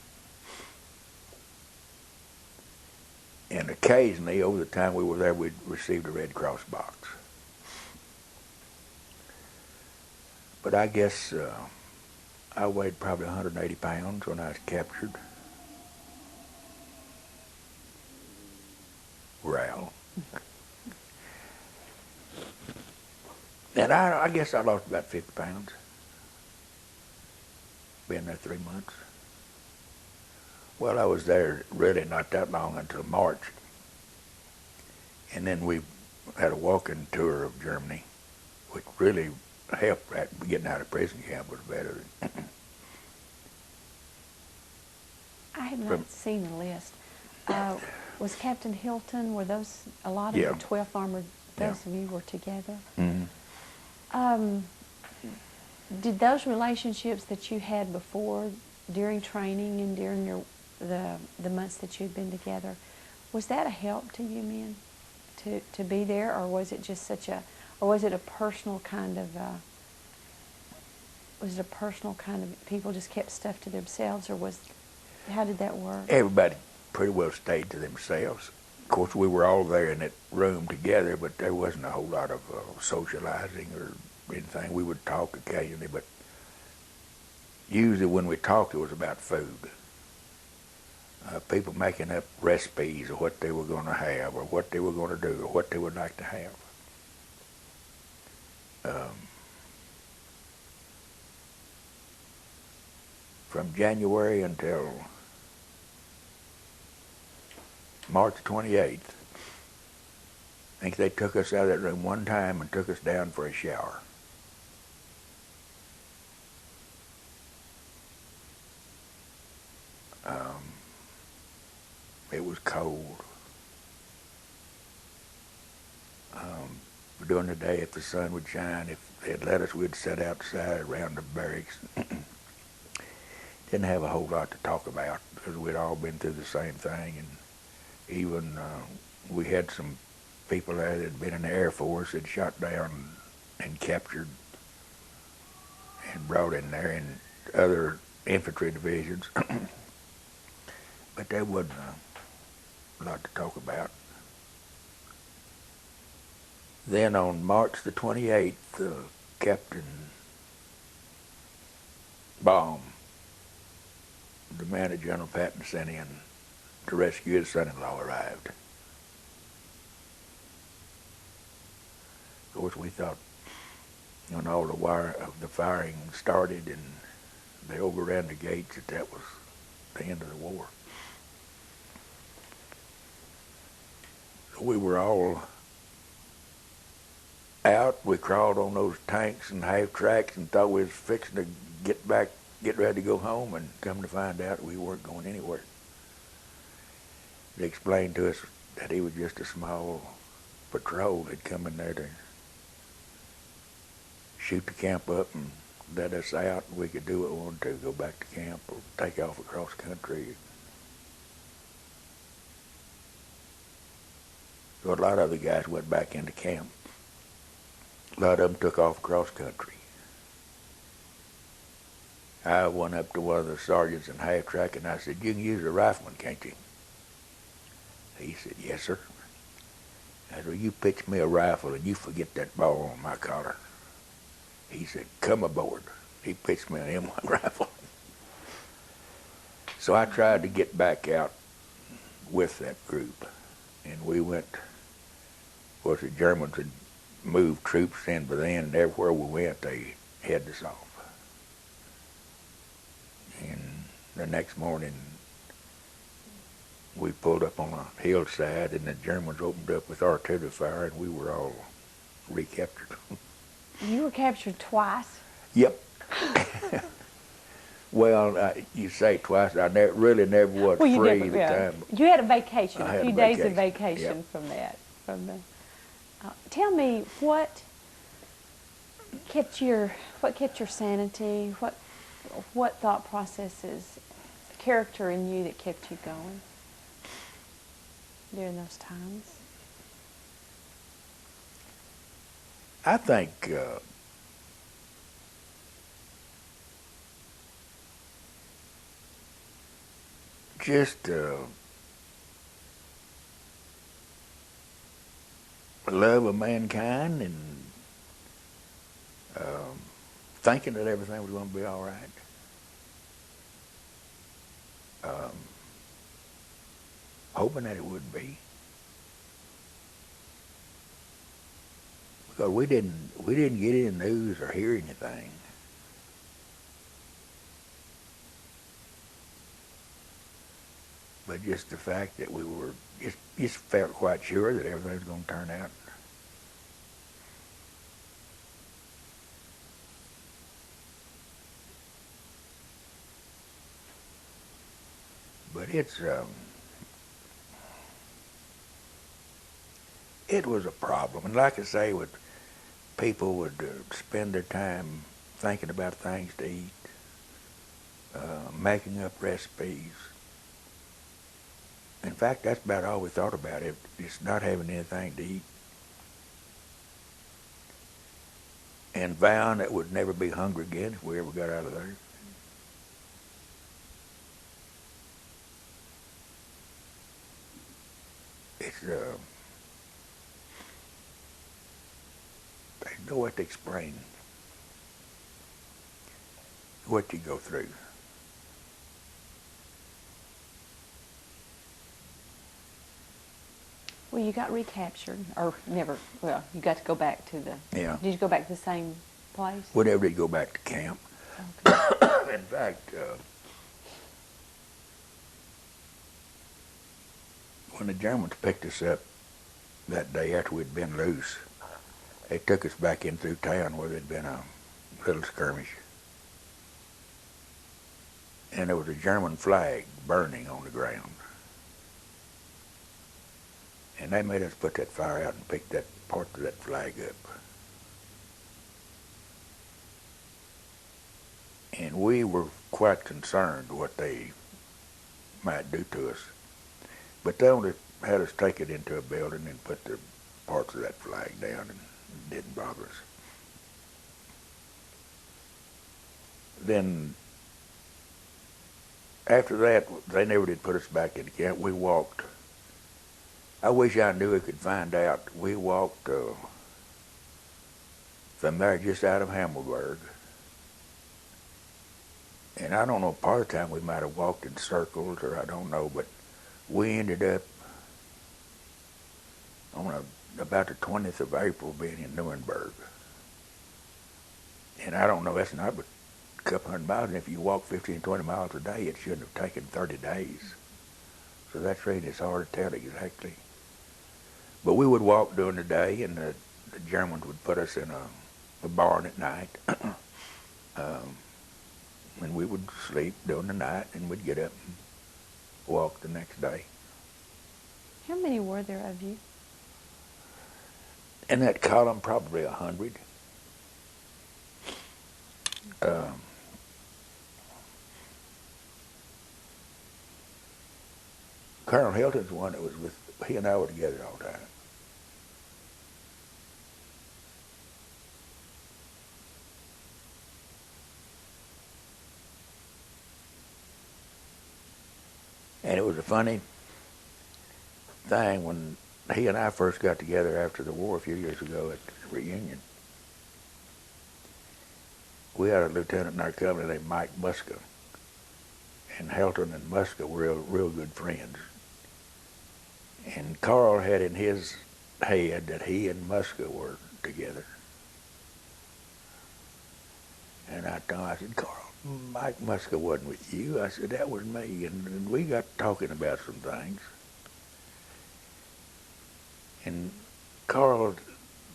S2: And occasionally, over the time we were there, we'd received a Red Cross box. But I guess I weighed probably 180 pounds when I was captured. Well, and I guess I lost about 50 pounds. Been there 3 months. Well, I was there really not that long until March. And then we had a walking tour of Germany, which really helped at getting out of prison camp was better.
S3: I have not seen the list. Was Captain Hilton, were those, a lot of
S2: Yeah.
S3: the 12th Armored, those
S2: Yeah.
S3: of you were together?
S2: Mm-hmm.
S3: Did those relationships that you had before, during training and during the months that you'd been together, was that a help to you men to be there, or was it just or was it a personal kind of, people just kept stuff to themselves, or how did that work?
S2: Everybody pretty well stayed to themselves. Of course, we were all there in that room together, but there wasn't a whole lot of socializing or anything. We would talk occasionally, but usually when we talked, it was about food. People making up recipes of what they were going to have, or what they were going to do, or what they would like to have. From January until March 28th. I think they took us out of that room one time and took us down for a shower. It was cold. During the day, if the sun would shine, if they'd let us, we'd sit outside around the barracks. Didn't have a whole lot to talk about because we'd all been through the same thing, and even we had some people there that had been in the Air Force that shot down and captured and brought in there in other infantry divisions. But there wasn't a lot to talk about. Then on March the 28th, Captain Baum, the man that General Patton sent in to rescue his son-in-law, arrived. Of course, we thought when all the firing started and they overran the gates that was the end of the war. So we were all out. We crawled on those tanks and half tracks and thought we was fixing to get ready to go home, and come to find out we weren't going anywhere. They explained to us that he was just a small patrol that come in there to shoot the camp up and let us out, and we could do what we wanted to, go back to camp or take off across country. So a lot of the guys went back into camp. A lot of them took off across country. I went up to one of the sergeants in half track and I said, "You can use a rifleman, can't you?" He said, "Yes, sir." I said, "Well, you pitch me a rifle and you forget that ball on my collar." He said, "Come aboard." He pitched me an M1 rifle. So I tried to get back out with that group, and we went. Of course, the Germans had moved troops in by then, and everywhere we went, they headed us off. And the next morning, we pulled up on a hillside, and the Germans opened up with artillery fire, and we were all recaptured.
S3: You were captured twice?
S2: Yep. Well, you say twice. I really never was free at the time.
S3: You had a vacation,
S2: I
S3: a
S2: had
S3: few
S2: a
S3: days of
S2: vacation,
S3: vacation
S2: yep.
S3: from that. Tell me what kept your sanity? What thought processes, character in you that kept you going during those times?
S2: I think just love of mankind and thinking that everything was going to be all right. Hoping that it would be. Because we didn't get any news or hear anything. But just the fact that we were just felt quite sure that everything was going to turn out. But it was a problem. And like I say, people would spend their time thinking about things to eat, making up recipes. In fact, that's about all we thought about, just not having anything to eat. And vowing that we'd never be hungry again if we ever got out of there. It's, there's no way to explain what you go through.
S3: Well, you got recaptured, or never, well, you got to go back to the,
S2: Yeah.
S3: Did you go back to the same place?
S2: We never did go back to camp.
S3: Okay.
S2: In fact, when the Germans picked us up that day after we'd been loose, they took us back in through town where there'd been a little skirmish. And there was a German flag burning on the ground. And they made us put that fire out and pick that part of that flag up. And we were quite concerned what they might do to us. But they only had us take it into a building and put the parts of that flag down, and it didn't bother us. Then after that, they never did put us back in camp. We walked. I wish I knew I could find out. We walked from there just out of Hammelburg. And I don't know, part of the time we might have walked in circles, or I don't know, but we ended up on about the 20th of April being in Nuremberg. And I don't know, that's not but a couple hundred miles, and if you walk 15, 20 miles a day, it shouldn't have taken 30 days. So that's really, it's hard to tell exactly. But we would walk during the day, and the Germans would put us in a barn at night. And we would sleep during the night, and we'd get up and walk the next day.
S3: How many were there of you?
S2: In that column, probably 100. Colonel Hilton's one that was with, he and I were together all the time. And it was a funny thing when he and I first got together after the war a few years ago at the reunion. We had a lieutenant in our company named Mike Muska. And Helton and Muska were real good friends. And Carl had in his head that he and Muska were together. And I said, Carl, Mike Muska wasn't with you. I said, that was me. And we got talking about some things. And Carl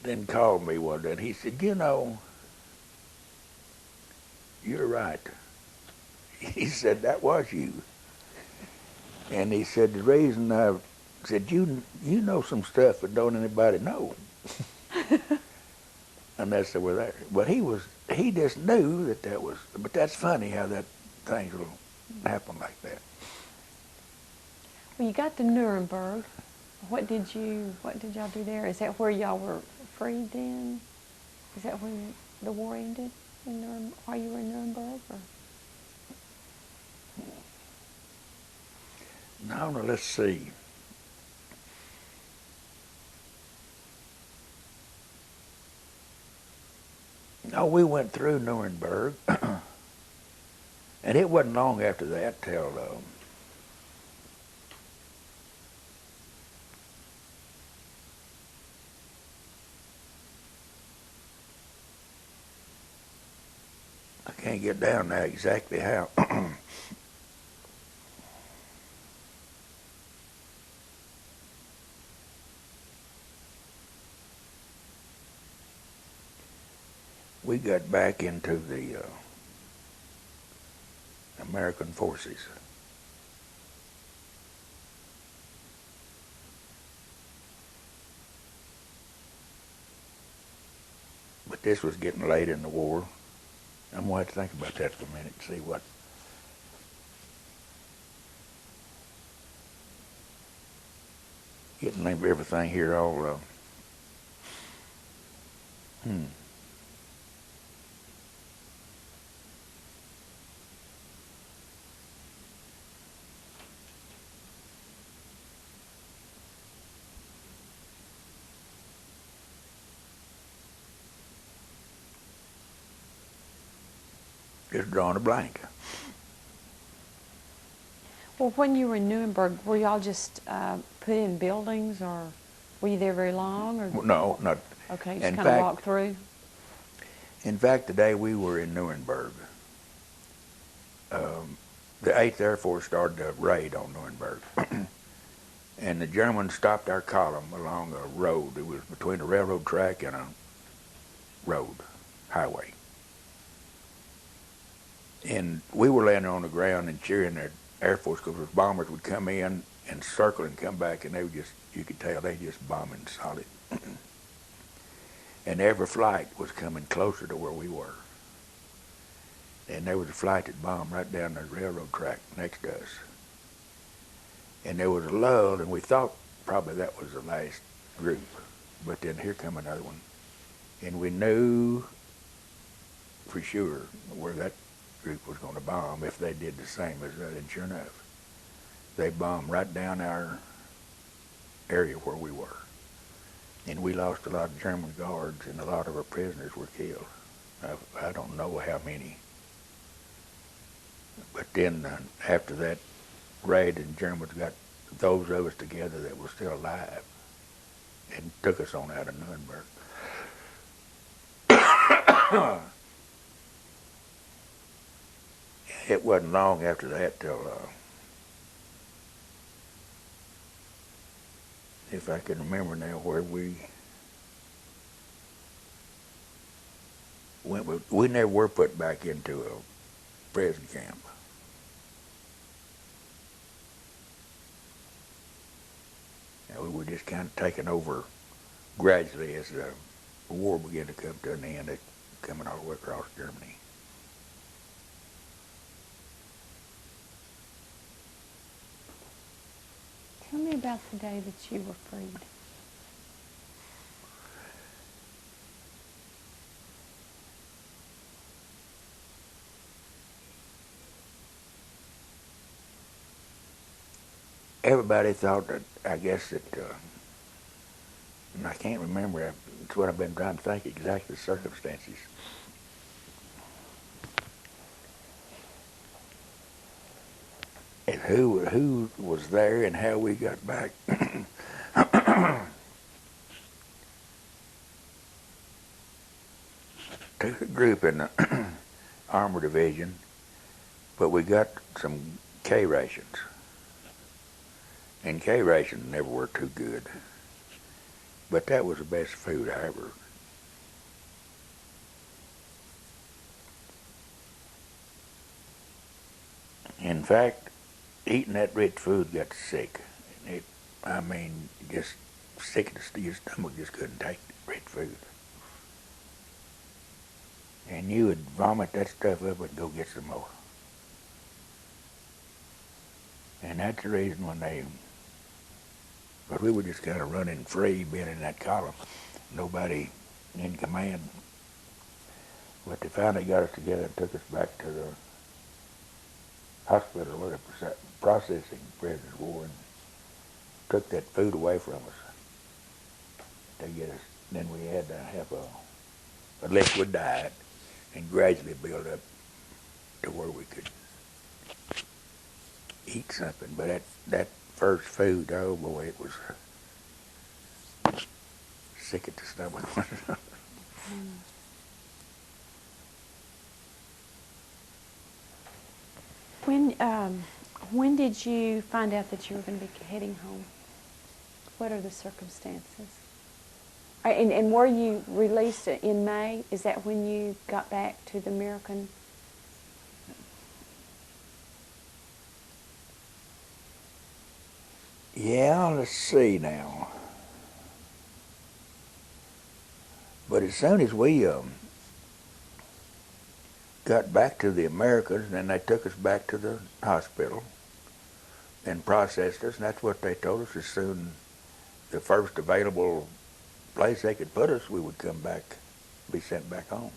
S2: then called me one day, and he said, you know, you're right. He said, that was you. And he said, the reason I said, you know some stuff, but don't anybody know. Unless they were there. But he just knew that was, but that's funny how that things will happen like that.
S3: Well, you got to Nuremberg. What did y'all do there? Is that where y'all were freed then? Is that when the war ended? While you were in Nuremberg? Or?
S2: No, let's see. No, we went through Nuremberg, and it wasn't long after that till I can't get down there exactly how. We got back into the American forces. But this was getting late in the war. I'm going to have to think about that for a minute and see what. Getting everything here all. Just drawing a blank.
S3: Well, when you were in Nuremberg, were y'all just put in buildings, or were you there very long? Or?
S2: No, not.
S3: Okay, just kind of walk through?
S2: In fact, the day we were in Nuremberg, the 8th Air Force started a raid on Nuremberg. And the Germans stopped our column along a road. It was between a railroad track and a road, highway. And we were laying on the ground and cheering the Air Force because those bombers would come in and circle and come back, and they would just, you could tell, they just bombing solid. And every flight was coming closer to where we were. And there was a flight that bombed right down the railroad track next to us. And there was a lull, and we thought probably that was the last group. But then here come another one. And we knew for sure where that group was going to bomb if they did the same as that. And sure enough, they bombed right down our area where we were. And we lost a lot of German guards, and a lot of our prisoners were killed. I don't know how many. But then after that raid, the Germans got those of us together that were still alive and took us on out of Nuremberg. It wasn't long after that till, if I can remember now, where we went. We never were put back into a prison camp. We were just kind of taken over gradually as the war began to come to an end, coming all the way across Germany.
S3: Tell me about the day that you were freed.
S2: Everybody thought that, I guess that, and I can't remember, it's what I've been trying to think exactly the circumstances. And who was there and how we got back. Took a group in the Armor Division, but we got some K rations. And K rations never were too good. But that was the best food I ever. In fact, eating that rich food got sick. Just sick, your stomach just couldn't take rich food. And you would vomit that stuff up and go get some more. And that's the reason but we were just kind of running free, being in that column. Nobody in command. But they finally got us together and took us back to the hospital where they're processing prisoners of war and took that food away from us to get us. Then we had to have a liquid diet and gradually build up to where we could eat something. But that first food, oh boy, it was sick at the stomach.
S3: When did you find out that you were going to be heading home? What are the circumstances? And were you released in May? Is that when you got back to the American?
S2: Yeah, let's see now. But as soon as we got back to the Americans, then they took us back to the hospital and processed us, and that's what they told us. As soon the first available place they could put us, we would come back, be sent back home.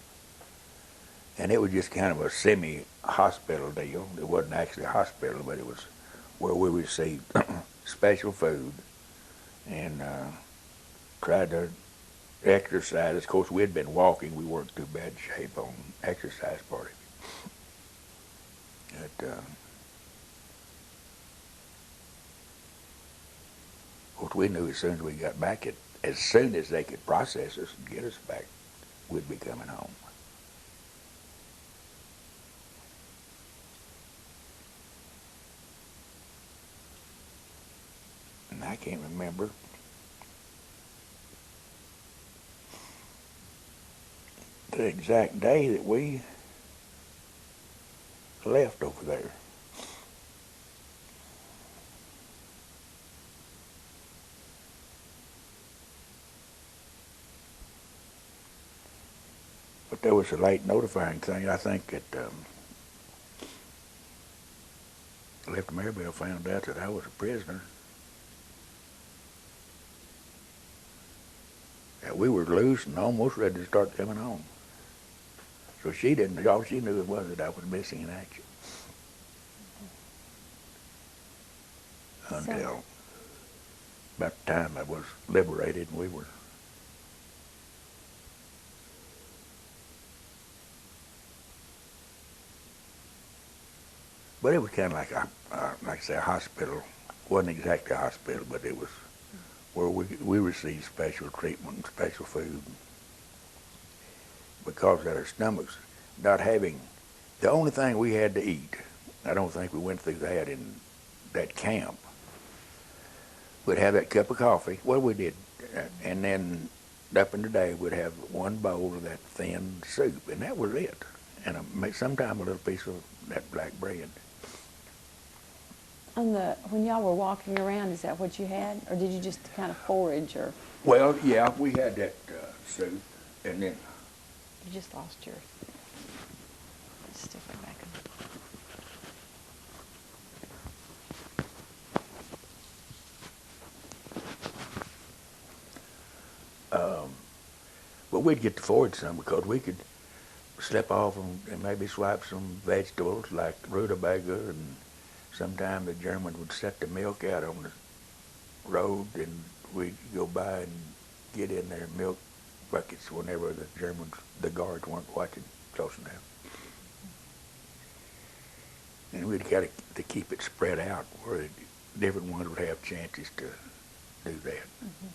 S2: And it was just kind of a semi-hospital deal. It wasn't actually a hospital, but it was where we received special food and tried to exercise. Of course, we'd been walking. We weren't too bad shape on exercise part of it. But, of course, we knew as soon as we got back, as soon as they could process us and get us back, we'd be coming home. And I can't remember. The exact day that we left over there. But there was a late notifying thing. I think that Left Maribel found out that I was a prisoner. That we were loose and almost ready to start coming home. So she didn't, all she knew was that I was missing in action. Until about the time I was liberated and we were. But it was kind of like like I say, a hospital. Wasn't exactly a hospital, but it was where we received special treatment and special food. Because of our stomachs not having, the only thing we had to eat, I don't think we went through that in that camp. We'd have that cup of coffee, well we did, and then up in the day we'd have one bowl of that thin soup, and that was it. And sometimes a little piece of that black bread.
S3: When y'all were walking around, is that what you had? Or did you just kind of forage or?
S2: Well, yeah, we had that soup, and then.
S3: You just lost yours. Let's stick it back
S2: on. But we'd get to forage some because we could slip off and maybe swipe some vegetables like rutabaga, and sometimes the Germans would set the milk out on the road and we'd go by and get in their milk buckets whenever the guards weren't watching close enough. And we'd got to keep it spread out where different ones would have chances to do that. Mm-hmm.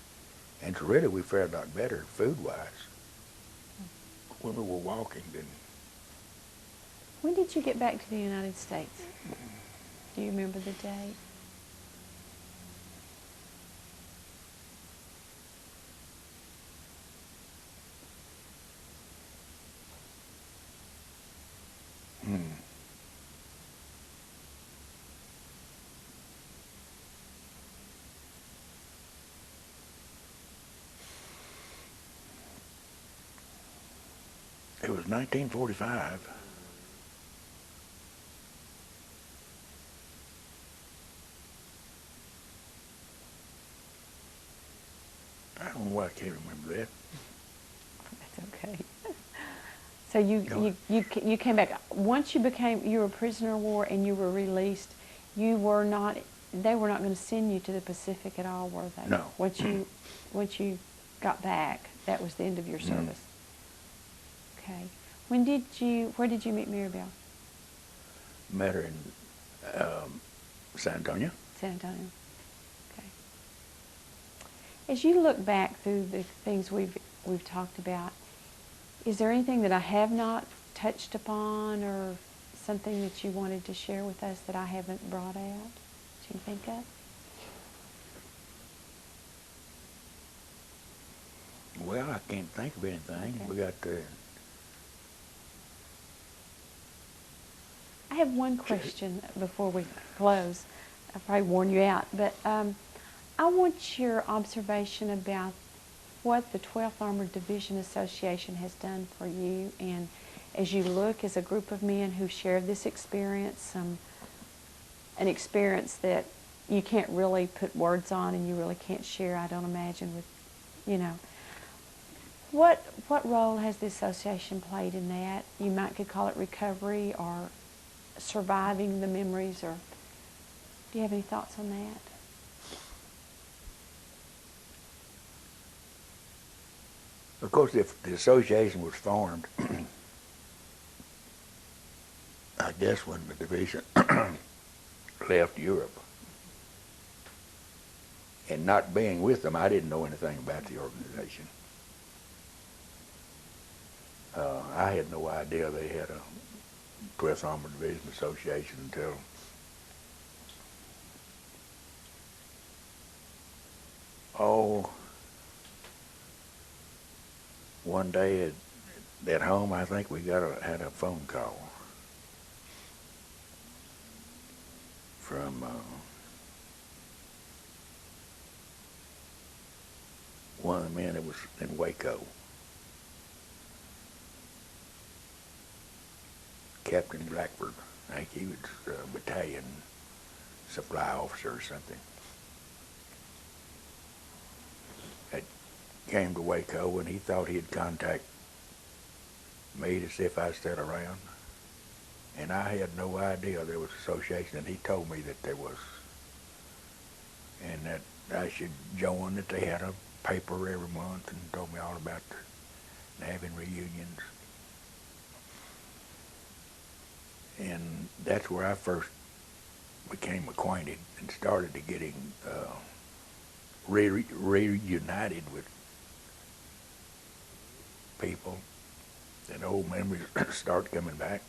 S2: And so really we fared a lot better food-wise when we were walking than.
S3: When did you get back to the United States? Do you remember the date?
S2: It was 1945. I don't know why I can't remember that.
S3: That's okay. So you came back. Once you were a prisoner of war and you were released, they were not going to send you to the Pacific at all, were they?
S2: No.
S3: Once you got back, that was the end of your service. Okay. Where did you meet Maribel?
S2: Met her in San Antonio.
S3: San Antonio. Okay. As you look back through the things we've talked about, is there anything that I have not touched upon or something that you wanted to share with us that I haven't brought out that you think of?
S2: Well, I can't think of anything.
S3: Okay.
S2: We got to.
S3: I have one question before we close. I'll probably warn you out, but I want your observation about what the 12th Armored Division Association has done for you, and as you look as a group of men who shared this experience, an experience that you can't really put words on and you really can't share, I don't imagine, with, what role has the association played in that? You could call it recovery or surviving the memories, or do you have any thoughts on that?
S2: Of course, if the association was formed, I guess when the division left Europe, and not being with them, I didn't know anything about the organization. I had no idea they had a 12th Armored Division Association until Oh, one day at home, I think we had a phone call from one of the men that was in Waco, Captain Blackford. I think he was a battalion supply officer or something. That came to Waco, and he thought he'd contact me to see if I'd still around. And I had no idea there was an association, and he told me that there was, and that I should join, that they had a paper every month, and told me all about having reunions. And that's where I first became acquainted and started to getting reunited with people, and old memories start coming back.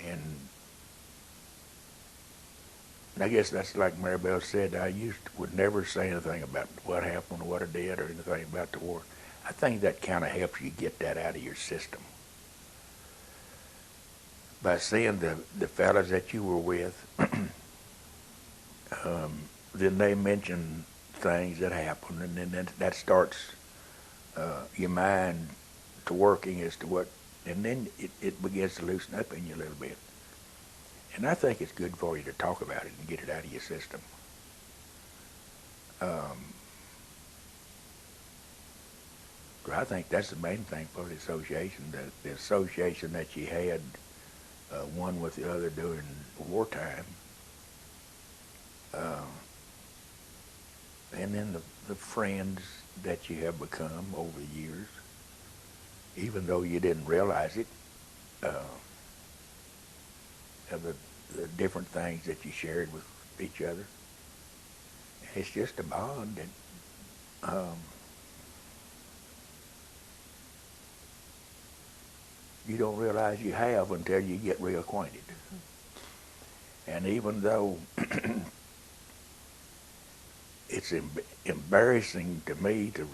S2: And I guess that's like Maribel said, would never say anything about what happened, what I did, or anything about the war. I think that kind of helps you get that out of your system. By seeing the fellas that you were with, then they mention things that happened, and then that starts your mind to working as to what, and then it begins to loosen up in you a little bit. And I think it's good for you to talk about it and get it out of your system. I think that's the main thing for the association, the association that you had one with the other during wartime. And then the friends that you have become over the years, even though you didn't realize it, of the different things that you shared with each other. It's just a bond that you don't realize you have until you get reacquainted. Mm-hmm. And even though it's embarrassing to me to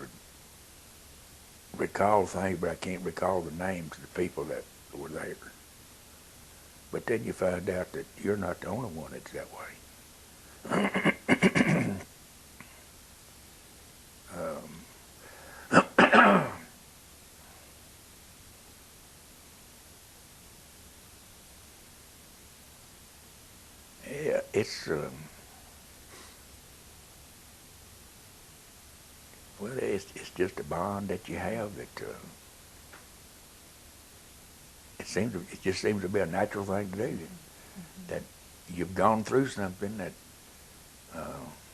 S2: recall things, but I can't recall the names of the people that were there. But then you find out that you're not the only one that's that way. Yeah, it's well, it's just a bond that you have that it just seems to be a natural thing to do. Mm-hmm. That you've gone through something that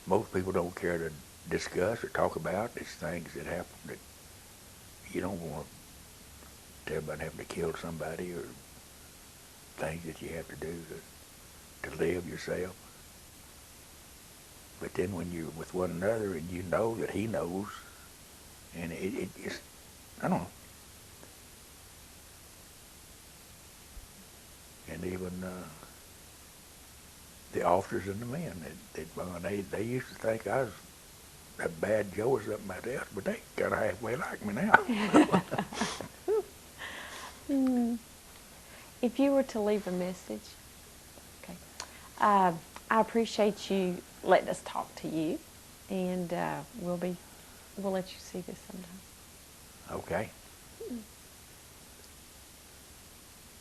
S2: most people don't care to discuss or talk about. It's things that happen that you don't want to tell about having to kill somebody, or things that you have to do to live yourself. But then when you're with one another and you know that he knows, and it just, I don't know. And even the officers and the men, they used to think I was a bad Joe or something like that, but they kind of halfway like me now.
S1: If you were to leave a message, okay, I appreciate you letting us talk to you, and we'll let you see this sometime.
S2: Okay.